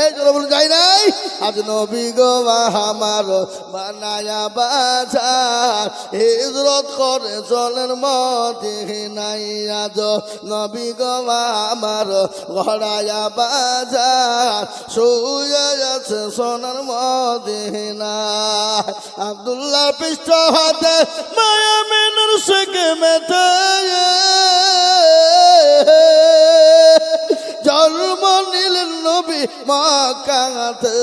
S1: এই জোরে বলুন, যাই নাই? আজ নবী গো আমার বানায়া বাজার হিজরত করে চলেন মদিনায়। আজ নবী গো আমার গড়ায়া বাজার শুয়ে আছে সোনার মদিনায়। আব্দুল্লাহ পৃষ্ঠ হাতে মায়া মেনুর শেখে মেতে জন্ম নিলেন নবী মক্কাতে।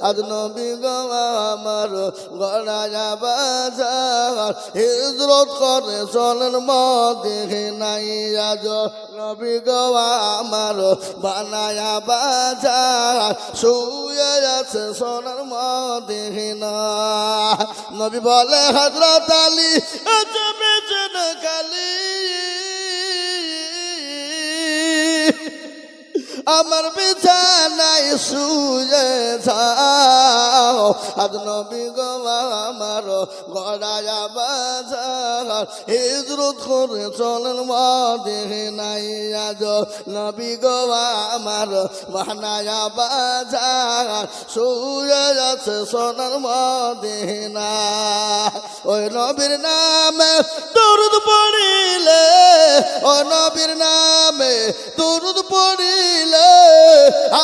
S1: আজ নবী গো আমার গড়ায়া বাজার হিজরত করে চলেন মদিনায়। আজ নবী গো আমার বানায়া বাজার শুয়ে আছে সোনার মদিনায়। নবী বলে হযরত আলী আচ্ছা বেঁচে না কালী, আমার বিছানায় শুয়ে যাও। আজ নবী গো আমার গড়ায়া বাজার হিজরত করে চলেন মদিনায়। আজ নবী গো আমার বানায়া বাজার শুয়ে আছে সোনার মদিনায়। ওই নবীর নামে দরুদ পড়িলে, ও নবীর নামে দরুদ পড়িলে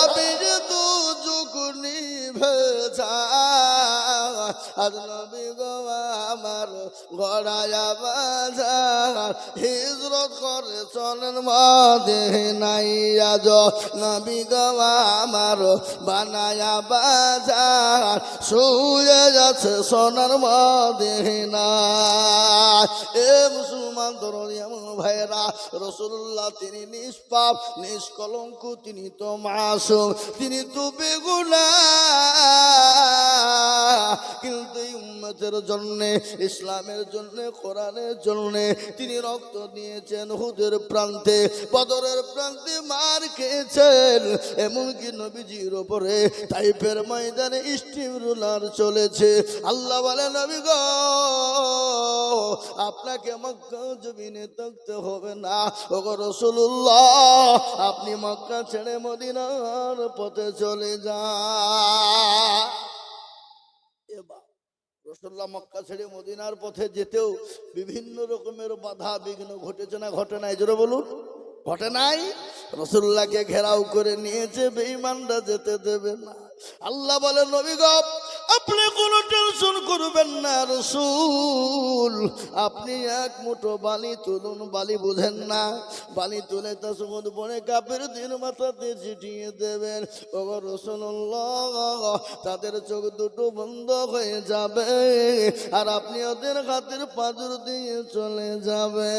S1: আমি তো যুগনি ভেজা। আজ নবী গো আমার গড়ায়া বাজার হিজরত করে চলেন মদিনায়। আজ নবী গো আমার বানায়া বাজার শুয়ে আছে সোনার মদিনায়। এ মুসলমান দরদি আমার ভাইরা, রাসূলুল্লাহ তিনি নিষ্পাপ নিষ্কলঙ্ক, তিনি তো মাসুম, তিনি তো বেগুনাহ, কিন্তু এই উম্মতের জন্য, ইসলামের জন্য, কোরআনের জন্য তিনি রক্ত দিয়েছেন। উহুদের প্রান্তে, বদরের প্রান্তে মার খেয়েছেন, এমনকি নবীজির উপরে তাইফের ময়দানে স্টিম রুলার চলেছে। আল্লাহ বলে নবী গো, আপনাকে মক্কা জমিনে থাকতে হবে না। ওগো রাসূলুল্লাহ, আপনি মক্কা ছেড়ে মদিনার পথে চলে যান। এবার রাসূলুল্লাহ মক্কা ছেড়ে মদিনার পথে যেতেও বিভিন্ন রকমের বাধা বিঘ্ন ঘটেছে না ঘটে নাই? জোরে বলুন, ঘটে নাই? রাসূলুল্লাহকে ঘেরাও করে নিয়েছে, বেঈমানরা যেতে দেবে না। আল্লাহ বলে নবী গো, আপনি কোনো টেনশন করবেন না রাসূল, আপনি এক মুঠো বালি তুলুন। বালি বুঝেন না? বালি তুলে তা সমুদ বনে কাফেরদের মাথাতে ছিটিয়ে দেবেন। ও রাসূলুল্লাহ, তাদের চোখ দুটো বন্ধ হয়ে যাবে আর আপনি ওদের হাতের পাঁজর দিয়ে চলে যাবে।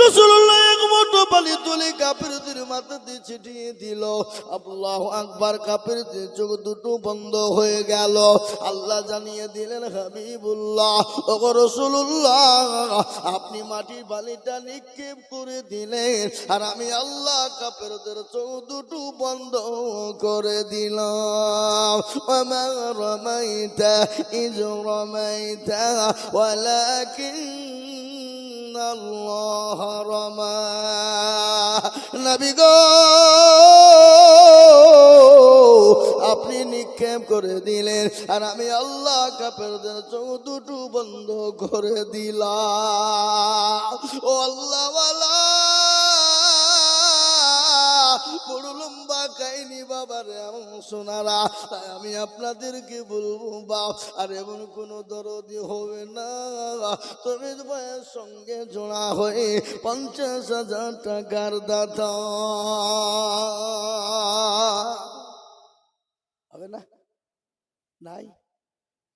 S1: রাসূলুল্লাহ এক মুঠো বালি তুলে কাফেরদের মাথাতে ছিটিয়ে দিল। আল্লাহু আকবার, কাফেরদের চোখ দুটো বন্ধ হয়ে গেল। আল্লাহ জানিয়ে দিলেন, হাবিবুল্লাহ, ওগো রাসূলুল্লাহ, আপনি মাটির বালিটা নিক্ষেপ করে দিলেন আর আমি আল্লাহ কাফেরদের চোখ দুটো বন্ধ করে দিলাম। ওমা রামাইতা ইয রামাইতা ওয়ালাকিন আল্লাহ রামা। নবী গো, আপনি নিক্ষেপ করে দিলেন আর আমি আল্লাহ কাফেরদের চোখ দুটো বন্ধ করে দিলাম। ও আল্লাহ ওয়ালা, বড় লম্বা কাহিনী বাবার এমন সোনারা, তাই আমি আপনাদেরকে বলবো বাপ, আর এমন কোনো দরদি হবে না তুমি ভাইয়ের সঙ্গে জোড়া হয়ে 50,000 টাকার দাতা হবে না? নাই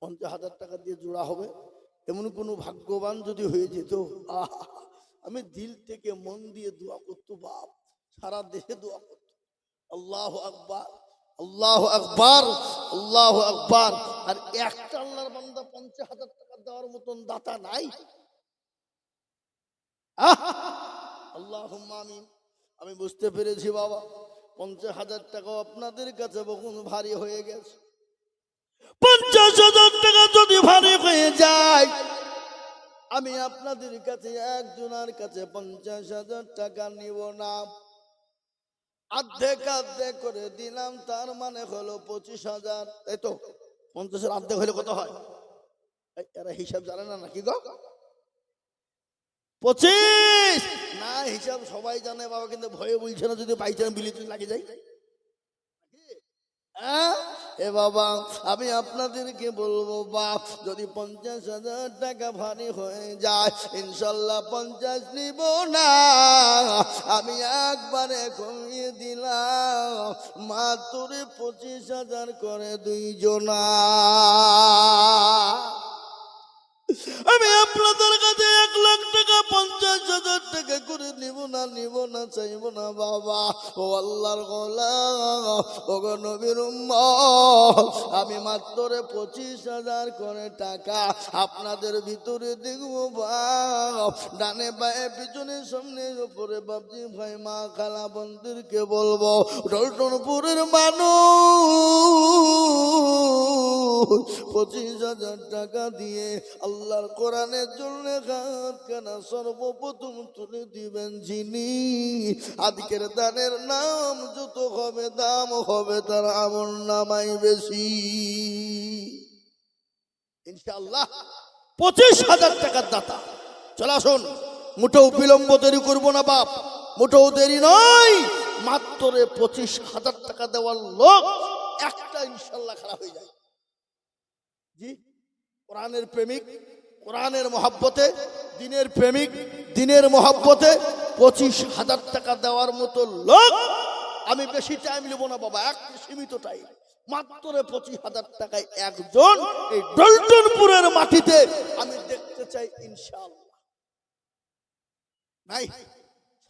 S1: 50,000 টাকা দিয়ে জোড়া হবে এমন কোনো ভাগ্যবান যদি হয়ে যেত, আহা, আমি দিল থেকে মন দিয়ে দোয়া করতো বাপ, সারা দেশে দোয়া করতো আল্লাহ আকবার আল্লাহ আকবার আল্লাহ আকবার। আর একটা আল্লাহর বান্দা 50,000 টাকা দেওয়ার মতন দাতা নাই। আল্লাহুম্মা আমিন। আমি বুঝতে পেরেছি বাবা, 50,000 টাকা আপনাদের কাছে বহু ভারী হয়ে গেছে। 50,000 টাকা যদি ভারী হয়ে যায়, আমি আপনাদের কাছে একজনের কাছে 50,000 টাকা নিব না, অর্ধেক অর্ধেক করে দিলাম, তার মানে হলো 25,000। তাই তো 50-এর অর্ধেক হলে কত হয়? এরা হিসাব জানে না নাকি গো? 25 না, হিসাব সবাই জানে বাবা, কিন্তু ভয়ে বলছে না যদি বাইচান বিলিতি লাগে যায়। এ বাবা, আমি আপনাদেরকে বলবো বাপ, যদি 50,000 টাকা ভারী হয়ে যায়, ইনশাল্লাহ 50 নিব না, আমি একবারে কমিয়ে দিলাম, মাত্র 25,000 করে 2 জনা। আমি আপনাদের কাছে 1 লাখ টাকা 50,000 টাকা করে নিব না চাইব না বাবা। ও আল্লাহর গোলাম, ও গো নবীর উম্মত, আমি মাত্র 25,000 করে টাকা আপনাদের ভিতরে দেখব বাপ, ডানে বায়ে পিছনে সামনে উপরে বাপজি ভাই মা খালা বন্ধুদেরকে বলবো, রতনপুরের মানুষ 25,000 টাকা দিয়ে আল্লাহর কোরআনের জন্য হাত কানা সর্বপ্রথম তুলে দিবেন যিনি, আজকের দানের নাম যত হবে দাম হবে তার আমল নামাই বেশি ইনশাআল্লাহ। 25,000 টাকার দাতা চলে আসুন, মোটেও বিলম্ব দেরি করবো না বাপ, মোটেও দেরি নয়, মাত্র 25,000 টাকা দেওয়ার লোক একটা ইনশাআল্লাহ খারাপ হয়ে যায়। জি, কোরআনের প্রেমিক, কোরআনের মহাব্বতে, দিনের প্রেমিক, দিনের মহাব্বতে 25,000 টাকা দেওয়ার মতো লোক, আমি বেশি টাইম নেব না বাবা, এক সীমিত টাইম, মাত্র 25,000 টাকায় একজন এই ডলটনপুরের মাটিতে আমি দেখতে চাই ইনশাআল্লাহ। নাই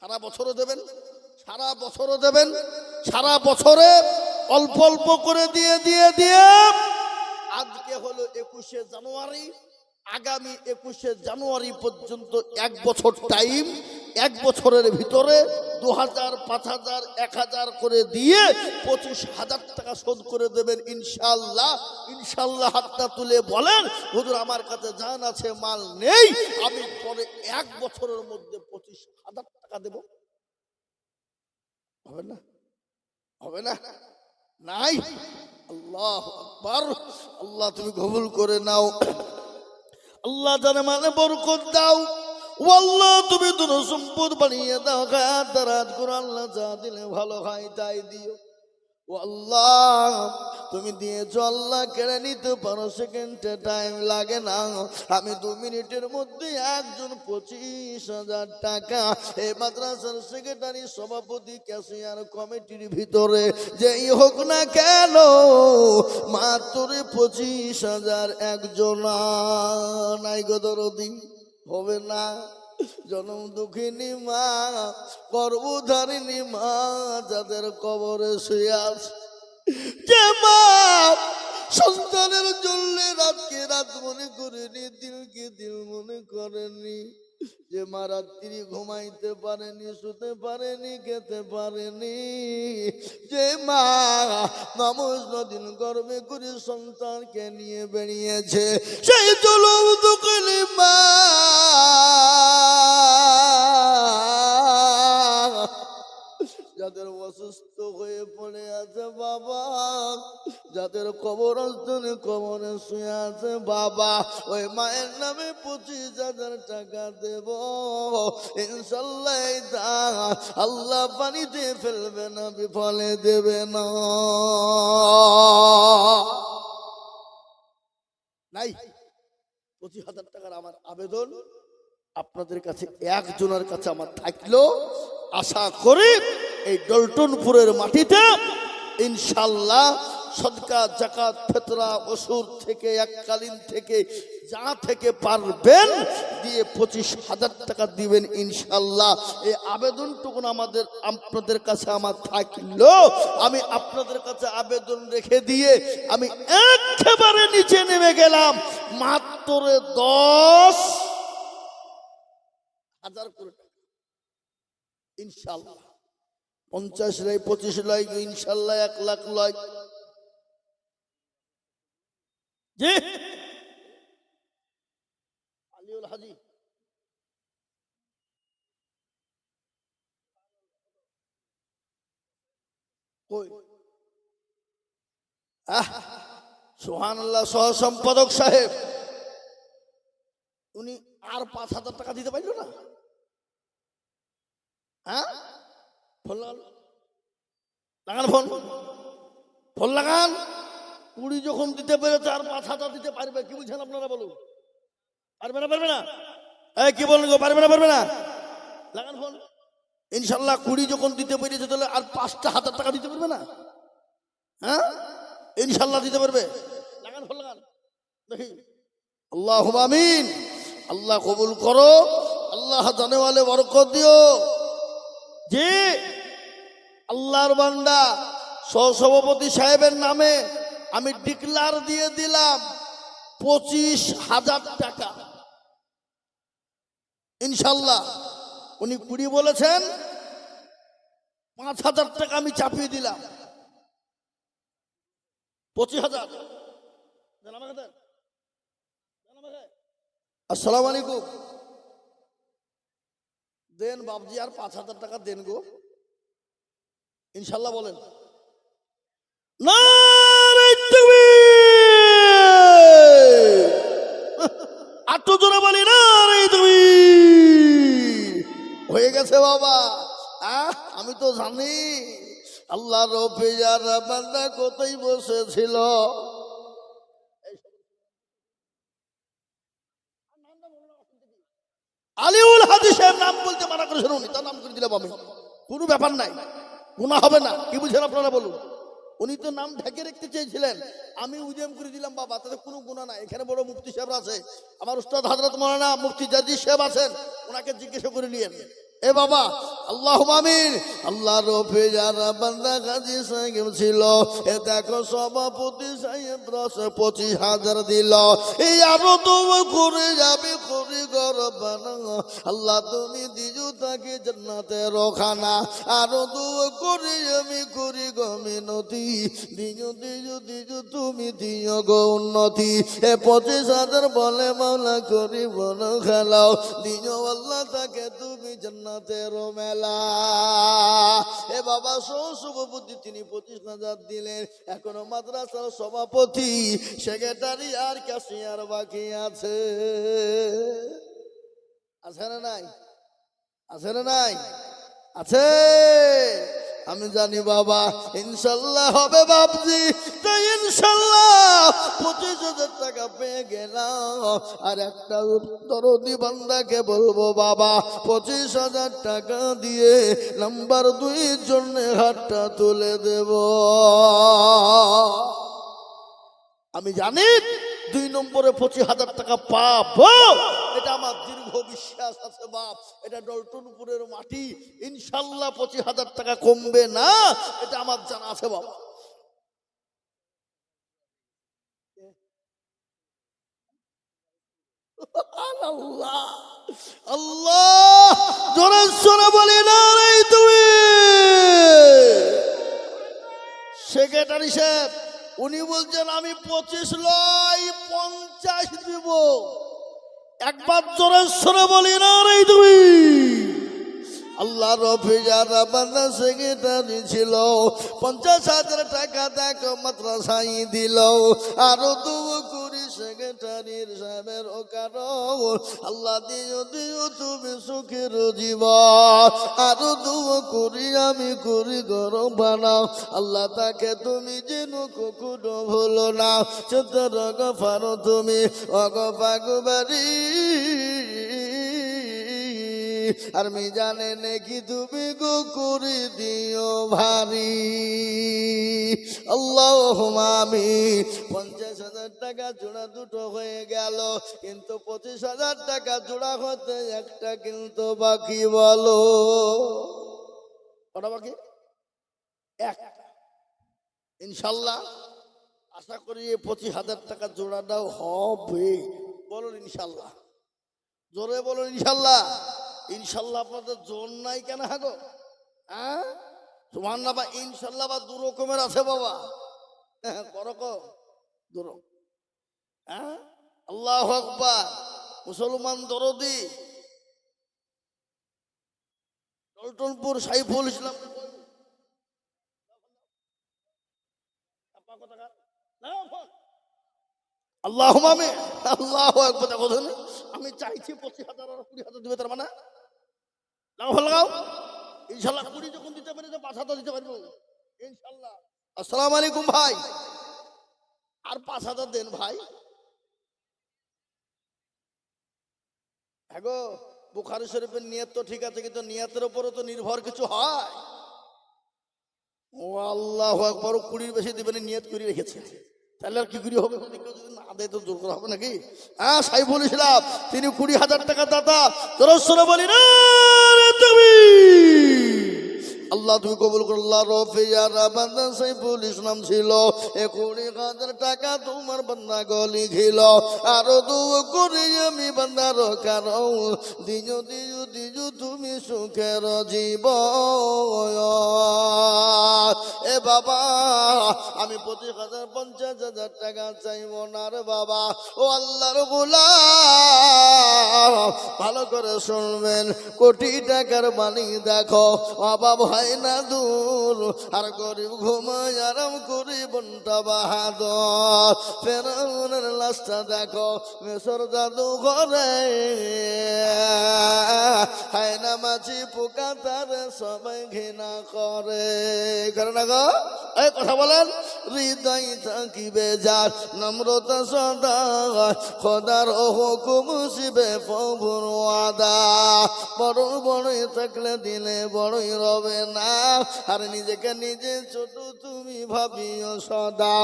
S1: সারা বছরও দেবেন, সারা বছরও দেবেন, সারা বছরে অল্প অল্প করে দিয়ে দিয়ে দিয়ে আজকে হলো 21শে জানুয়ারি, আগামী 21শে জানুয়ারি পর্যন্ত 1 বছর টাইম, 1 বছরের ভিতরে 2,000, 5,000, 1,000 করে দিয়ে 25,000 টাকা শোধ করে দেবেন ইনশাআল্লাহ। ইনশাআল্লাহ হাতটা তুলে বলেন, হুজুর আমার কাছে জান আছে মাল নেই, আমি পরে 1 বছরের মধ্যে 25,000 টাকা দেব। হবে না? হবে না? নাই। আল্লাহ আকবার, আল্লাহ তুমি কবুল করে নাও, আল্লাহ জানে মানে বরকত দাও, ও আল্লাহ তুমি ধন সম্পদ বানিয়ে দাও, খায়াত দারাজ করে আল্লাহ যা দিলে ভালো হয় তাই দিও। ও আল্লাহ তুমি দিয়েছো আল্লাহ, কেড়ে নিতে পারো, সেকেন্ডে টাইম লাগে না, আমি 2 মিনিটের মধ্যে একজন 25,000 টাকা এই মাদ্রাসার সেক্রেটারি, সভাপতি, ক্যাশিয়ার কমিটির ভিতরে যেই হোক না কেন, মাত্র 25,000 একজন নাই গো দরদি, হবে না? জনম দুঃখিনী মা, গর্ভধারিণী মা, যাদের কবরে শুয়ে আছে, যে মা সন্তানের জন্য রাতকে রাত মনে করেনি, দিলকে দিল মনে করেনি, যে মা রাত্রি ঘুমাইতে পারেনি, শুতে পারেনি, খেতে পারেনি, যে মা নামাজ দিন গর্বে করে সন্তানকে নিয়ে বেরিয়েছে, সেই জনম দুঃখিনী মা যাদের অসুস্থ হয়ে হয়ে পড়ে আছে বাবা, যাদের কবরস্থানে কবরে শুয়ে আছে বাবা, ওই মায়ের নামে 25,000 টাকা দেব ইনশাল্লাহ। আল্লাহ পানিতে ফেলবে না, বিফলে দেবে না। নাই 25,000 টাকার আমার আবেদন আপনাদের কাছে, একজনের কাছে আমার থাকলো। আশা করি এই ডলটনপুরের মাটিতে ইনশাল্লাহ সদকা জাকাত ফিতরা ওসুর থেকে এককালীন থেকে যা থেকে পারবেন দিয়ে 25,000 টাকা দিবেন ইনশাল্লাহ। এই আবেদনটুকুন আমাদের আপনাদের কাছে আমার থাকলো। আমি আপনাদের কাছে আবেদন রেখে দিয়ে আমি একেবারে নিচে নেমে গেলাম। মাত্র 10,000 করে ইনশাল্লাহ। 50 লাই 25 লাই ইনশাল্লাহ 1 লাখ লাই। জি আলিউল হাজি কই? সুবহানাল্লাহ, সহ সম্পাদক সাহেব উনি আর 5,000 টাকা দিতে পারলো না? হ্যাঁ, ফোন লাগান, ফোন ফোন লাগান। 20 যখন দিতে পেরেছে আর 5,000 দিতে পারবে, কি বুঝছেন আপনারা বলুন? পারবে না? পারবে না? এই কি বলেন গো, পারবে না? পারবে না? লাগান ফোন। ইনশাল্লাহ 20 যখন দিতে পেরেছে তাহলে আর 5,000 টাকা দিতে পারবে না? হ্যাঁ, ইনশাল্লাহ দিতে পারবে। লাগান ফোন, লাগান দেখি। আল্লাহুম্মা আমিন। আল্লাহ কবুল করো, আল্লাহ জানে ওয়ালে বরকত দিও। যে আল্লাহর বান্দা সহসভাপতি সাহেবের নামে আমি ডিক্লার দিয়ে দিলাম 25,000 টাকা ইনশাল্লাহ। উনি 20 বলেছেন, 5,000 টাকা আমি চাপিয়ে দিলাম। 25,000। আসসালামু আলাইকুম। দেন বাবজি, আর 5,000 টাকা দেন গো ইনশাল্লাহ। বলেন নারে তাকবীর, আটু জোরে বলি নারে তাকবীর। হয়ে গেছে বাবা। আমি তো জানি আল্লাহ রফিজার বান্দা কোথায় বসেছিল। আলিউল হাজি সাহেব নাম বলতে মানা করেছেন, উনি তার নাম করে দিলাম আমি, কোনো ব্যাপার নাই, গুনাহ হবে না। কি বুঝেন আপনারা বলুন? উনি তো নাম ঢেকে রাখতে চেয়েছিলেন, আমি উদ্যম করে দিলাম বাবা, তাতে কোনো গুনাহ নাই। এখানে বড় মুফতি সাহেব আছে, আমার উস্তাদ হযরত মাওলানা মুফতি জাজি সাহেব আছেন, ওনাকে জিজ্ঞাসা করে নিয়েন। এ বাবা, আল্লাহুম্মা আমিন। আল্লাহ রফিজার বান্দা গাজী সাহেব ছিল, এ দেখো সভাপতি সাহেব 25,000 দিল। এই আরো তো করে যাবে করে গরবানা। আল্লাহ তুমি দিজু তাকে জান্নাতের খানা, আরো তো করে আমি করি গো মিনতি, দিজু দিজু দিজু তুমি দিও গো উন্নতি। এ 25,000 বলে মাওলা করি বল খেলাও, দিজু আল্লাহ তাকে তুমি জান্নাতের মেলা। এ বাবা সভাপতি তিনি 25,000 দিলেন। এখনো মাদ্রাসার সভাপতি, সেক্রেটারি আর ক্যাশিয়ার বাকি আছে। আছে না নাই? আছে না নাই? আছে। আমি জানি বাবা ইনশাল্লাহ হবে বাবজি। তাই ইনশাল্লাহ 25,000 টাকা পেয়ে গেলাম। আর একটা দরদি বান্দাকে বলবো বাবা 25,000 টাকা দিয়ে নাম্বার 2 জন্য হাতটা তুলে দেব। আমি জানি 2 নম্বরে 25,000 টাকা পাবো, এটা আমার দীর্ঘ বিশ্বাস আছে বাপ। এটা ডলটনপুরের মাটি, ইনশাল্লাহ 25,000 টাকা কমবে না, এটা আমার জানা আছে বাবা। আল্লাহ আল্লাহ জোরে জোরে বলি না রে তুমি। সেক্রেটারি সাহেব উনি বলছেন আমি 25 লয় 50 দিব। একবার জোরে সরে বলি না রে তুমি। আল্লাহ রফিজারা বান্দা সেক্রেটারি ছিল, 50,000 টাকা দেখো মাদ্রাসায় দিল। আরো 2 কোটি সেক্রেটারির সাহেবের ও কারণ আল্লাহ দিও দিও তুমি সুখের জীবন। আরো 2 কোটি আমি করি গরম বানাও, আল্লাহ তাকে তুমি যেন কখনো ভুলো না। চোদ্দ গফারো তুমি অগপাগবারি, আর মিজানে নাকি তুমি গো করে দিও ভারী। আল্লাহুম্মা আমিন। 50,000 টাকা জোড়া দুটো হয়ে গেল, কিন্তু 25,000 টাকা জোড়া হতে একটা কিন্তু বাকি। বলো কটা বাকি? একটা। ইনশাল্লাহ আশা করি 25,000 টাকা জোড়াটাও হবে। বলুন ইনশাল্লাহ, জোরে বলুন ইনশাল্লাহ। ইনশাল্লাহ আপনাদের জোর নাই কেন? হাগো হ্যাঁ সুবহানাল্লাহ। বা ইনশাল্লাহ বা 2 রকমের আছে বাবা, করকম দুরো। হ্যাঁ আল্লাহু আকবার। মুসলমান দরদি টলটনপুর সাইফুল ইসলাম আল্লাহুম্মা আমিন। আল্লাহু আকবার। দেখো আমি চাইছি 25,000 আর 20,000 দিবে, তার মানে লাগাও ইনশাল্লাহ। 20 যখন দিতে পারি তো 5,000 দিতে পারবো ইনশাল্লাহ। আসসালামু আলাইকুম ভাই, আর 5,000 দেন ভাই। হ্যাঁ গো, বুখারী শরীফের নিয়ত তো ঠিক আছে, কিন্তু নিয়তের উপরও তো নির্ভর কিছু হয়। ও আল্লাহু আকবার। 20 বেশি দিবেন, নিয়ত করে রেখেছে, তাহলে আর কি করে হবে? যদি না দেয় তো জোর করা হবে নাকি? হ্যাঁ সাইফুল ইসলাম তিনি 20,000 টাকা দাতা। জোরে বলি না তুমি আল্লাহ তুমি কবুল করো। আল্লাহ রফিয়ারা বান্দা সাইফুল ইসলাম ছিল, 20,000 টাকা তোমার বান্দা গলি ছিল। আরো 2 কোটি আমি বান্দার কারো দিও দিও দিও তুমি সুখের জীবন। এ বাবা আমি 25,000 50,000 টাকা চাইব না রে বাবা। ও আল্লাহর গোলাম ভালো করে শুনবেন, কোটি টাকার মানি দেখো অভাব হয় না দূর, আর গরিব ঘুমায় আরাম করি বন্টা বাহাদুর। ফেরাউনের লাশটা দেখো মিশর জাদু ঘরে, হায় না মাছি পোকা তার সবাই ঘৃণা করে। করে না গো? এই কথা বলেন। হৃদয় থাকিবে যার নম্রতা সদা, খোদার হুকুম শিবে প্রভুর ওয়াদা। বড় বড়ই থাকলে দিলে বড়ই রবে না, আর নিজেকে নিজে ছোট তুমি ভাবিও সদা।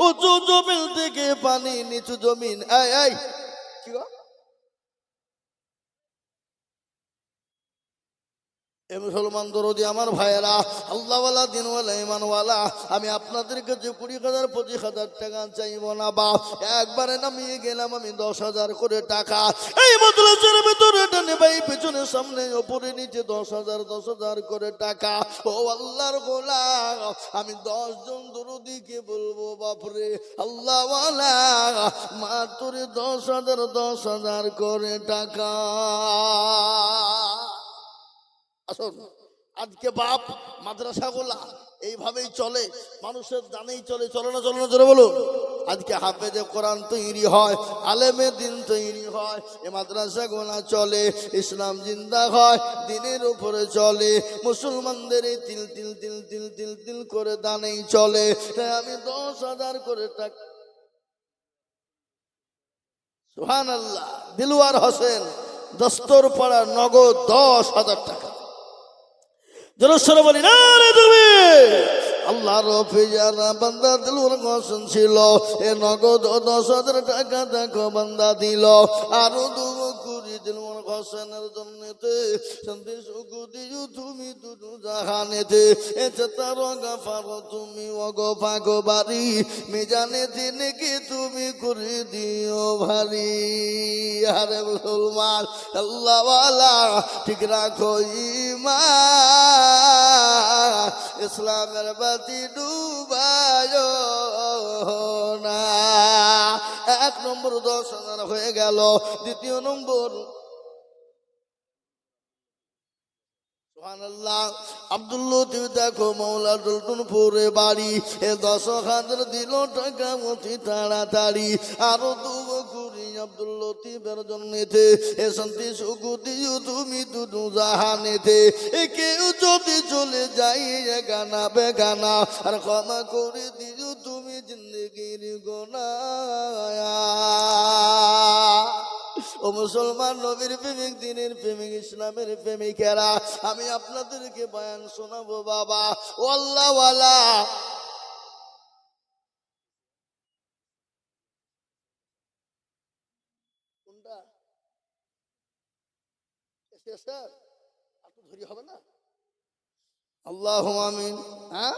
S1: উঁচু জমিন থেকে পানি নিচু জমিন। এই এই কি গো? মুসলমান দরদি আমার ভাইয়েরা, আল্লাহওয়ালা দিনওয়ালা ইমানওয়ালা, আমি আপনাদের কাছে 20,000 25,000 টাকা চাইব না বা একবারে নামিয়ে গেলাম আমি 10,000 করে টাকা। এই মাদ্রাসার ভেতরে টানে ভাই পেছনে সামনে ওপরে নিচে 10,000 10,000 করে টাকা। ও আল্লাহর গোলাম আমি 10 জন দরদিকে বলবো বাপরে আল্লাহওয়ালা মাত্র 10,000 10,000 করে টাকা। আসুন আজকে বাপ মাদ্রাসাগুলা এইভাবেই চলে, মানুষের দানেই চলে। চলে না? চলে না? জোরে বলো। আজকে হাফেজে কোরআন তৈরি হয়, আলেমে দিন তৈরি হয়, এ মাদ্রাসাগুলা চলে, ইসলাম জিন্দা হয়, দিনের উপরে চলে। মুসলমানদের এই তিল তিল তিল তিল তিল তিল করে দানেই চলে। তাই আমি 10,000 করে টাকা। সুবহানাল্লাহ। দিলওয়ার হোসেন দস্তর পাড়া নগদ 10,000 টাকা। জনসরে বলি না রে তুমি। আল্লাহ রফিজারা বান্দা দিলওয়ার হোসেন ছিল, এ নগদ 10,000 টাকা দেখো বান্দা দিল। আরো 2 কোটি দিলওয়ার হোসেনের জন্যতে শান্তি সুখ দিও তুমি দুটো জাহানেতে। এতে তার গাফার তুমি অগফা গোবারি, মিজানে দিনে কি তুমি করে দিও ভারী। আরে মুসলমান আল্লাহওয়ালা ঠিক রাখো ঈমান, ইসলামের বাতি ডুবায় না। 1 নম্বর 10,000 হয়ে গেল। দ্বিতীয় নম্বর সুবহানাল্লাহ। আব্দুল লতিফ দেখো মৌলা ডলটনপুরে বাড়ি, এ 10,000 দিল টাকা অতি তাড়াতাড়ি। আরো দুবো কুড়ি আব্দুল লতিফের জন্যেতে, এ শান্তি সুখ দিও তুমি দুটো জাহানেতে। এ কেউ যদি চলে যাই এ গানা বেগানা, আর ক্ষমা করে দিও তুমি জিন্দগির গোনাহ। ও মুসলমান, নবীর প্রেমিক, দিনের প্রেমিক, ইসলামের প্রেমিকেরা, আমি আপনাদেরকে বয়ান শোনাবো বাবা। ও আল্লাহওয়ালা, কোনটা স্যার এত ধরি হবে না? আল্লাহ আমিন। হ্যাঁ,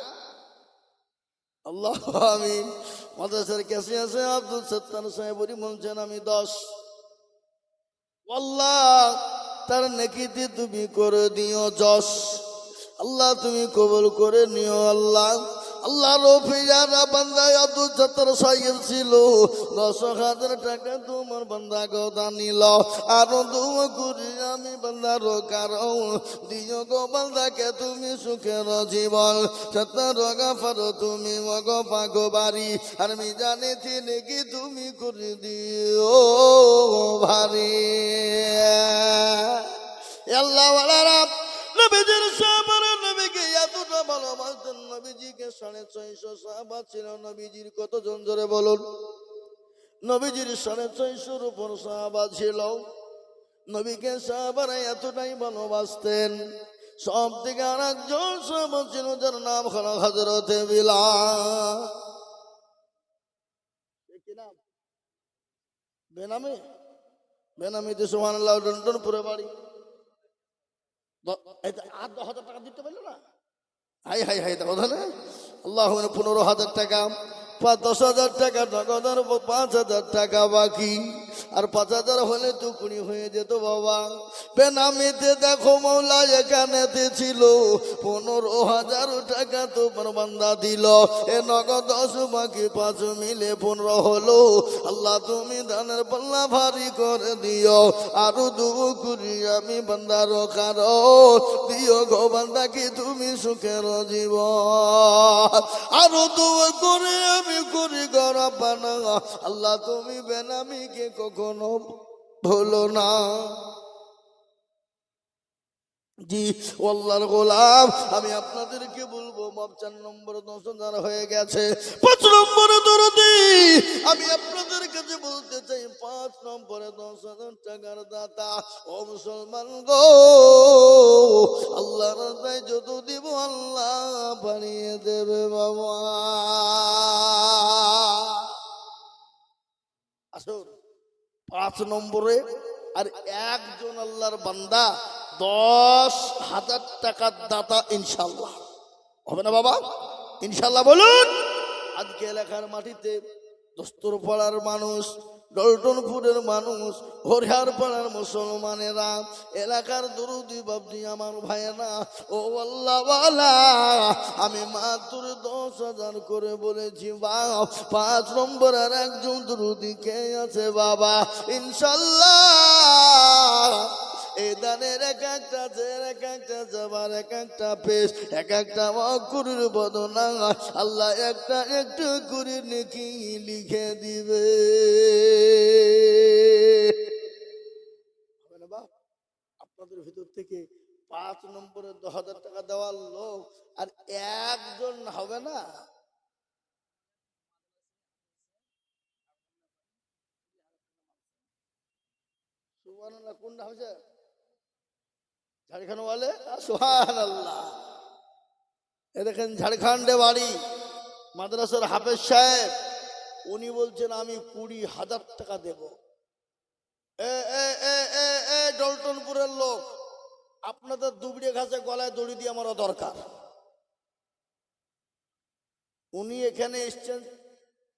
S1: আল্লাহ আমিন। মাদ্রাসার কাছে আছে আব্দুল সত্তার সাহেব বলছেন আমি 10। আল্লাহ তার নেকিতে তুমি করে দিও 10। আল্লাহ তুমি কবুল করে নিও আল্লাহ। আল্লাহ রফিয়ারা বান্দা আব্দুল সত্তার সাহেব ছিল, 10,000 টাকা তোমার বান্দা গদা নিল। আরো দোয়া করি আমি বান্দার কারো দিও গো বান্দাকে তুমি সুখের জীবন। সত্তার গাফার তুমি মগ পাগো বাড়ি, আর আমি জানিছি নাকি তুমি করে দিও ভারী। আল্লাহ ওয়ালারা নবীজির সাহাবারা নবীকে এতটা ভালোবাসতেন, নবীজিকে 650 সাহাবা ছিল। নবীজির কতজন জোরে বলুন? নবীজির 650 উপর সাহাবা ছিল। নবীকে সাহাবারা এতটাই ভালোবাসতেন। সব থেকে আর একজন সাহাবা ছিল যার নাম হলো হযরতে বিলাল। কি নাম? বেনামে? বেনামিতে সুবহানাল্লাহ ডনডনপুরে বাড়ি। আর 10,000 টাকা দিতে পারলো না? হাই হাই হাই, কথা না। আল্লাহ 15,000 টাকা, 10,000 টাকা নগদ, 5,000 টাকা বাকি। আর 5,000 হলে তো 20 হয়ে যেত বাবা। বেনামিতে দেখো মৌলা এখানেতে ছিল 15,000 টাকা তোমার বান্দা দিল। এ নগদ 10 বাকি 5 মিলে 15 হলো। আল্লাহ তুমি দানের পাল্লা ভারী করে দিও। আরো দুবো করি আমি বান্দার কারো দিও গো বান্দাকে তুমি সুখের জীবন। আরো দুবো করে আমি করি গরা বানা। আল্লাহ তুমি বেনামিকে কখনো ভুলো না। জি আল্লাহর গোলাম, আমি আপনাদেরকে বলবো মাপ 4 নম্বর 10,000 হয়ে গেছে। 5 নম্বর দরদি আমি আপনাদের কাছে বলতে চাই, 5 নম্বরে 10,000 টাকার দাতা। ও মুসলমান গো, আল্লাহর রাস্তায় যত দিব আল্লাহ বানিয়ে দেবে বাবা। আসুন 5 নম্বরে আর একজন আল্লাহর বান্দা 10,000 টাকার দাতা ইনশাল্লাহ হবে না বাবা? ইনশাল্লাহ বলুন। আজকে এলাকার মাটিতে দস্তরপাড়ার মানুষ, ডলটনপুরের মানুষ, হরিহার পাড়ার মুসলমানেরা, এলাকার দরুদি বাবজি আমার ভাইয়েরা, ও আল্লাহওয়ালা, আমি মাত্র 10,000 করে বলেছি বাপ। 5 নম্বর আর একজন দরুদি কে আছে বাবা? ইনশাল্লাহ এই দানের এক একটা জের, এক একটা জবার, এক একটা পেশ, এক একটা অকুরের বদনা আল্লাহ একটা একটা করে নেকি লিখে দিবে। হবে না বাপ? আপনাদের ভিতর থেকে 5 নম্বরে 10,000 টাকা দেওয়ার লোক আর একজন হবে না? সুবহানাল্লাহ। কোনটা হয়েছে? ঝাড়খণ্ড বলে সুবহানাল্লাহ। এ দেখেন ঝাড়খণ্ডে বাড়ি, মাদ্রাসার হাফেজ সাহেব, উনি বলছেন আমি 20,000 টাকা দেব। এ এ এ এ এ ডলটনপুরের লোক, আপনাদের দুবড়ে ঘাসে গলায় দড়ি দিয়ে আমার দরকার। উনি এখানে এসছেন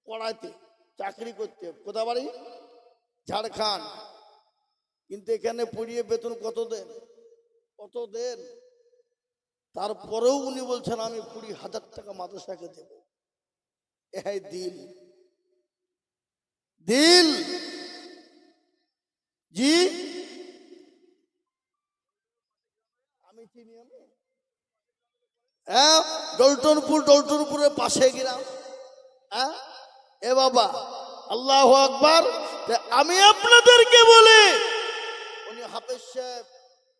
S1: পড়াইতে, চাকরি করতে। কোথা বাড়ি? ঝাড়খণ্ড। কিন্তু এখানে পড়িয়ে বেতন কত দেন? কত দেন? তারপরেও উনি বলছেন আমি 20,000 টাকা মাদ্রাসাকে দেব। এই দিল, দিল। জি আমি চিনি আমি, হ্যাঁ, ডলটনপুরের পাশে গ্রাম। হ্যাঁ এ বাবা, আল্লাহু আকবার। আমি আপনাদেরকে বলি, উনি হাফেজ সাহেব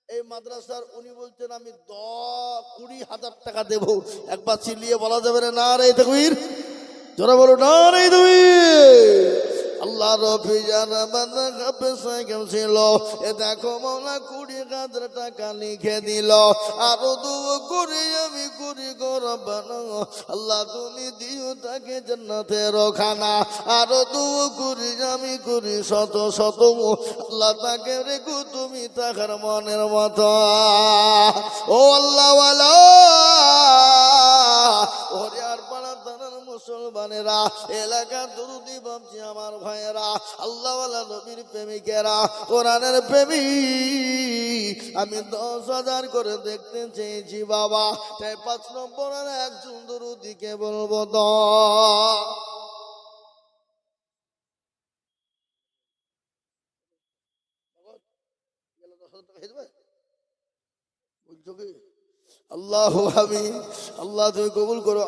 S1: এই মাদ্রাসার, উনি বলছেন আমি 20,000 টাকা দেব। একবার চিল্লিয়ে বলা যাবে না রে তাকবীর, জোরে বলো না রে তাকবীর। আল্লাহ রবি জানা বান্দা হাফেজ সাহেব ছিল, এ দেখো মৌলা 20,000 টাকা লিখে দিল। আরো দুও করি আমি করি গো রব্বানা, আল্লাহ তুমি দিও তাকে জান্নাতের খানা। আরো দুও করি আমি করি শত শত, আল্লাহ তাকে রেখো তুমি তাহার মনের মতো। ও আল্লাহ ওয়ালা, ওরে আর পাড়া তার মুসলমানেরা, এলাকা দুরুদি ভাবছি আমার ভাইয়েরা, আল্লাহ ওয়ালা নবীর প্রেমিকেরা, কোরআনের প্রেমিক, আমি 10,000 করে দেখতে চেয়েছি বাবা। তাই 5 নম্বরের একজন দুরুদিকে বলবো আল্লাহ আমি, আল্লাহ তুমি কবুল করো।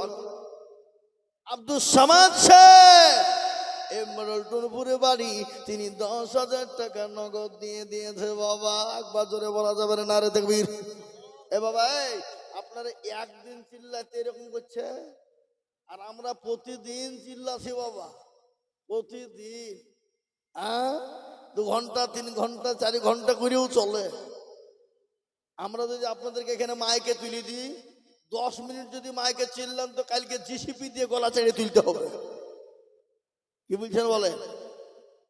S1: আব্দুল সামাদ সাহেব মডেলটুরপুরে বাড়ি, তিনি 10,000 টাকা নগদ দিয়ে দিয়েছে বাবা। একবার জোরে বলা যাবে না রে তাকবীর। এ বাবা, এই আপনারা একদিন চিল্লাতে এরকম করছে, আর আমরা প্রতিদিন চিল্লাছি বাবা, প্রতিদিন। হ্যাঁ 2 ঘন্টা 3 ঘন্টা 4 ঘন্টা করেও চলে। আমরা যদি আপনাদেরকে এখানে মাইকে তুলে দিই, 10 মিনিট যদি মাইকে চিল্লাম, তো কালকে জিসিপি দিয়ে গলা ছেড়ে তুলতে হবে। কি বলছেন বলে,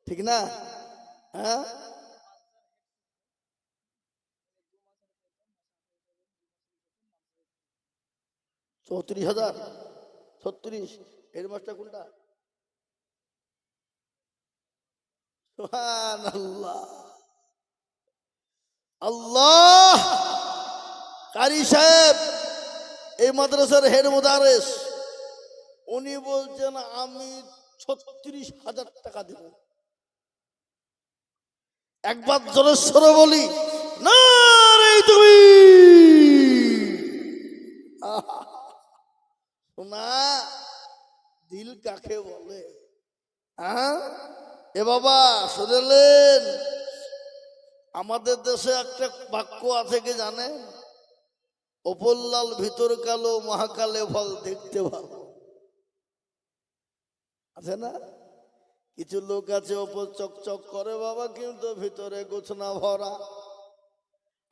S1: ঠিক না? হ্যাঁ 34,000 36 এর মাসটা কোনটা? সুবহানাল্লাহ। আল্লাহ, কারি সাহেব এই মাদ্রাসার হেড মুদারেস, উনি বলছেন আমি 36,000 টাকা দেব। একবার জোরে সরে বলি না রে তুমি। শোনা দিল কাকে বলে? হ্যাঁ এ বাবা শুনলেন, আমাদের দেশে একটা বাক্য আছে কি জানেন? ওপর লাল ভিতর কালো, মহাকালে ফল দেখতে ভালো। আছে না? কিছু লোক আছে ওপর চকচক করে বাবা, কিন্তু ভিতরে গোছনা ভরা।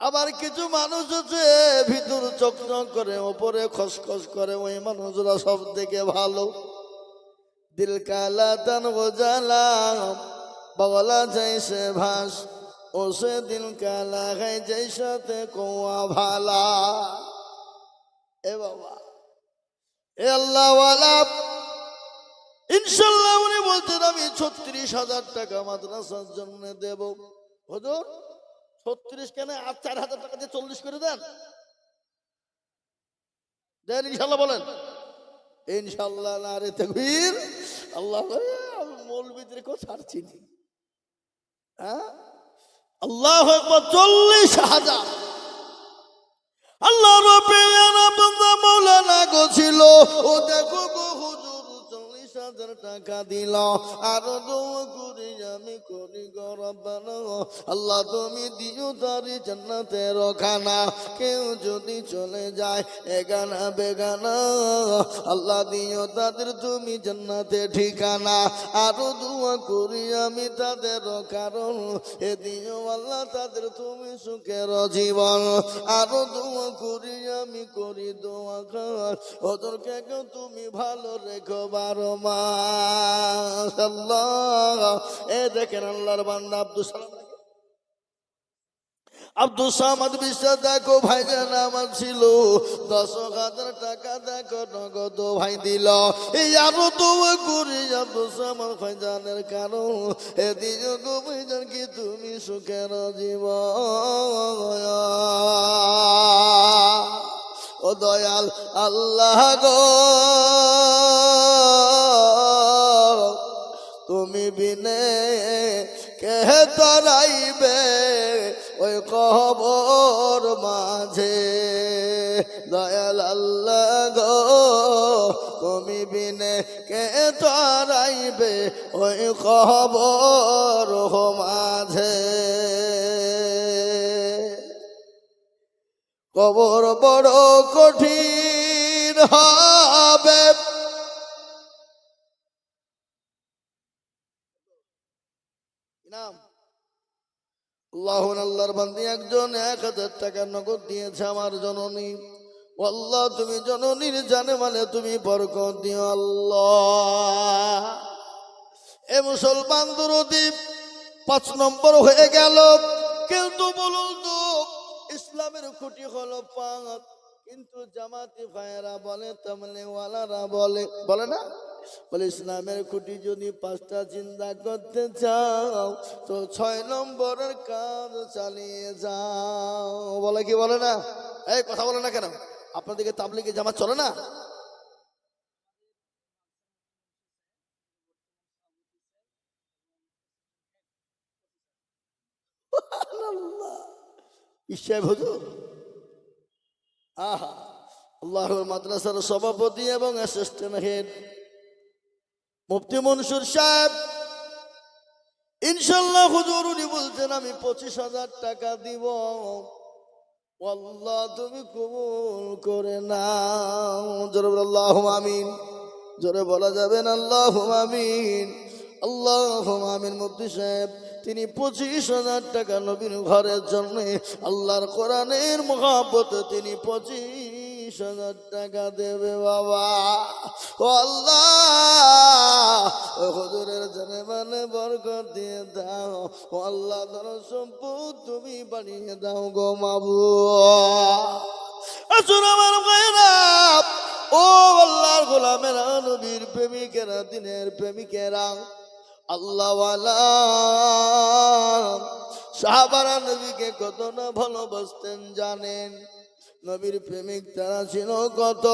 S1: আবার কিছু মানুষ আছে ভিতর চকচক করে ওপরে খসখস করে, ওই মানুষরা সব থেকে ভালো। দিল কালা তন গোজালা, বগলা জৈসে ভাস, ওসে দিল কালা है जैसे कुआं भाला। এ বাবা, এ আল্লাহ ওয়ালা, ইনশাআল্লাহ উনি বলতেন আমি 36,000 টাকা মাদ্রাসার জন্য দেব। হুজুর 36 কেন, আর 4,000 টাকা দিয়ে 40 করে দেন, দেন ইনশাআল্লাহ বলেন। ইনশাআল্লাহ না রে তাকবীর। আল্লাহ, আমি মৌলবীদেরকেও ছাড়ছি না। হ্যাঁ আল্লাহু আকবার, 40,000। আল্লাহ রব্বিয়ানা বান্দা মাওলানা গো ছিল, ও দেখো গো হুজুর 40,000 টাকা দিল। আর দোয়া করি আমি করি গো রব্বানা, আল্লাহ তুমি দিও তারি জান্নাতের খানা। কেউ যদি চলে যায় এগানা বেগানা, আল্লাহ দিও তাদের তুমি জান্নাতে ঠিকানা। আরো দোয়া করি আমি তাদের, কারণ এ দিও আল্লাহ তাদের তুমি সুখের জীবন। আরো দোয়া করি আমি করি দোয়া খান, ওদেরকে কেউ তুমি ভালো রেখো 12 মাস। আল্লাহ, এ দেখেন আল্লাহর বান্দা আব্দুল সালাম, আব্দুল সামাদ বিশ্বাস দেখো ভাইজান আমার ছিল, 10,000 টাকা দেখো নগদ ভাই দিল। এই আরো তো করি আব্দুল সামাদ ভাইজানের কারণ, এদিন গো ভাইজান কি তুমি সুখের জীবন। ও দয়াল আল্লাহ গো, তুমি বিনে কে তরাইবে ওই কবর মাঝে দয়াল আল্লাহ গো তুমি বিনে কে তারাইবে ওই কবর মাঝে কবর বড় কঠিন হবে নাম আল্লাহর বান্দী একজন 1000 টাকা নগদ দিয়েছে আমার জননী। আল্লাহ তুমি জননীর জানে মানে তুমি বরকত দিও আল্লাহ। এ মুসলমান দরদি 5 নম্বর হয়ে গেল, কিন্তু বলুন তো ইসলামের খুঁটি হলো 5, কিন্তু জামাতি ভাইয়েরা বলে তাবলীগওয়ালারা বলে না, বলে ইসলামের খুঁটি যদি 5টা চিন্তা করতে চাও তো 6 নম্বরের কাজ চালিয়ে যাও। বলে কি বলে না? এই কথা বলে না কেন? আপনাদেরকে তাবলীগে জামাত চলে না? ঈশ্বর হুজুর আহা আল্লাহর মাদ্রাসার সভাপতি এবং অ্যাসিস্ট্যান্ট হেড মুফতি মনসুর সাহেব, ইনশাল্লাহ হুজুর উনি বলছেন আমি 25,000 টাকা দিব। আল্লাহ তুমি কবুল করে নাও। জোরে বলো আল্লাহুম্মা আমিন। জোরে বলা যাবে না আল্লাহুম্মা আমিন, আল্লাহুম্মা আমিন। মুফতি সাহেব তিনি 25,000 টাকা নবীর ঘরের জন্য আল্লাহর কোরআনের মহব্বতে তিনি 25,000 টাকা দেবে বাবা। ও আল্লাহ ও হুজুরের জানে মানে বরকত দিয়ে দাও। ও আল্লাহ ধন সম্পদ তুমি বানিয়ে দাও গো মাবুদ। আসুন আমার ভাইরা, ও আল্লাহর গোলামেরা, নবীর প্রেমিকেরা, দিনের প্রেমিকেরা, আল্লাহওয়ালা সাহাবারা নবীকে কত না ভালোবাসতেন জানেন? নবীর প্রেমিক তারা ছিল কত,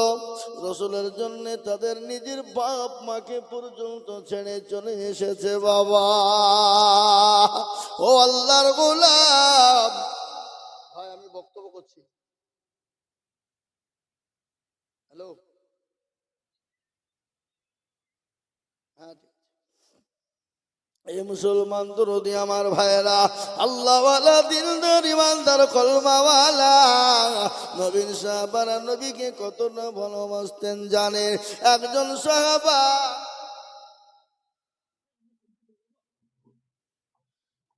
S1: রসুলের জন্য তাদের নিজের বাপ মাকে পর্যন্ত ছেড়ে চলে এসেছে বাবা। ও আল্লাহর গোলাম ভাই, আমি বক্তব্য করছি। হ্যালো, হ্যাঁ এই মুসলমান দরদি আমার ভাইরা, আল্লাহওয়ালা দিলদার ইমানদার কলমাওয়ালা নবীন সাহাবারা নবীকে কত না ভালোবাসতেন জানেন? একজন সাহাবা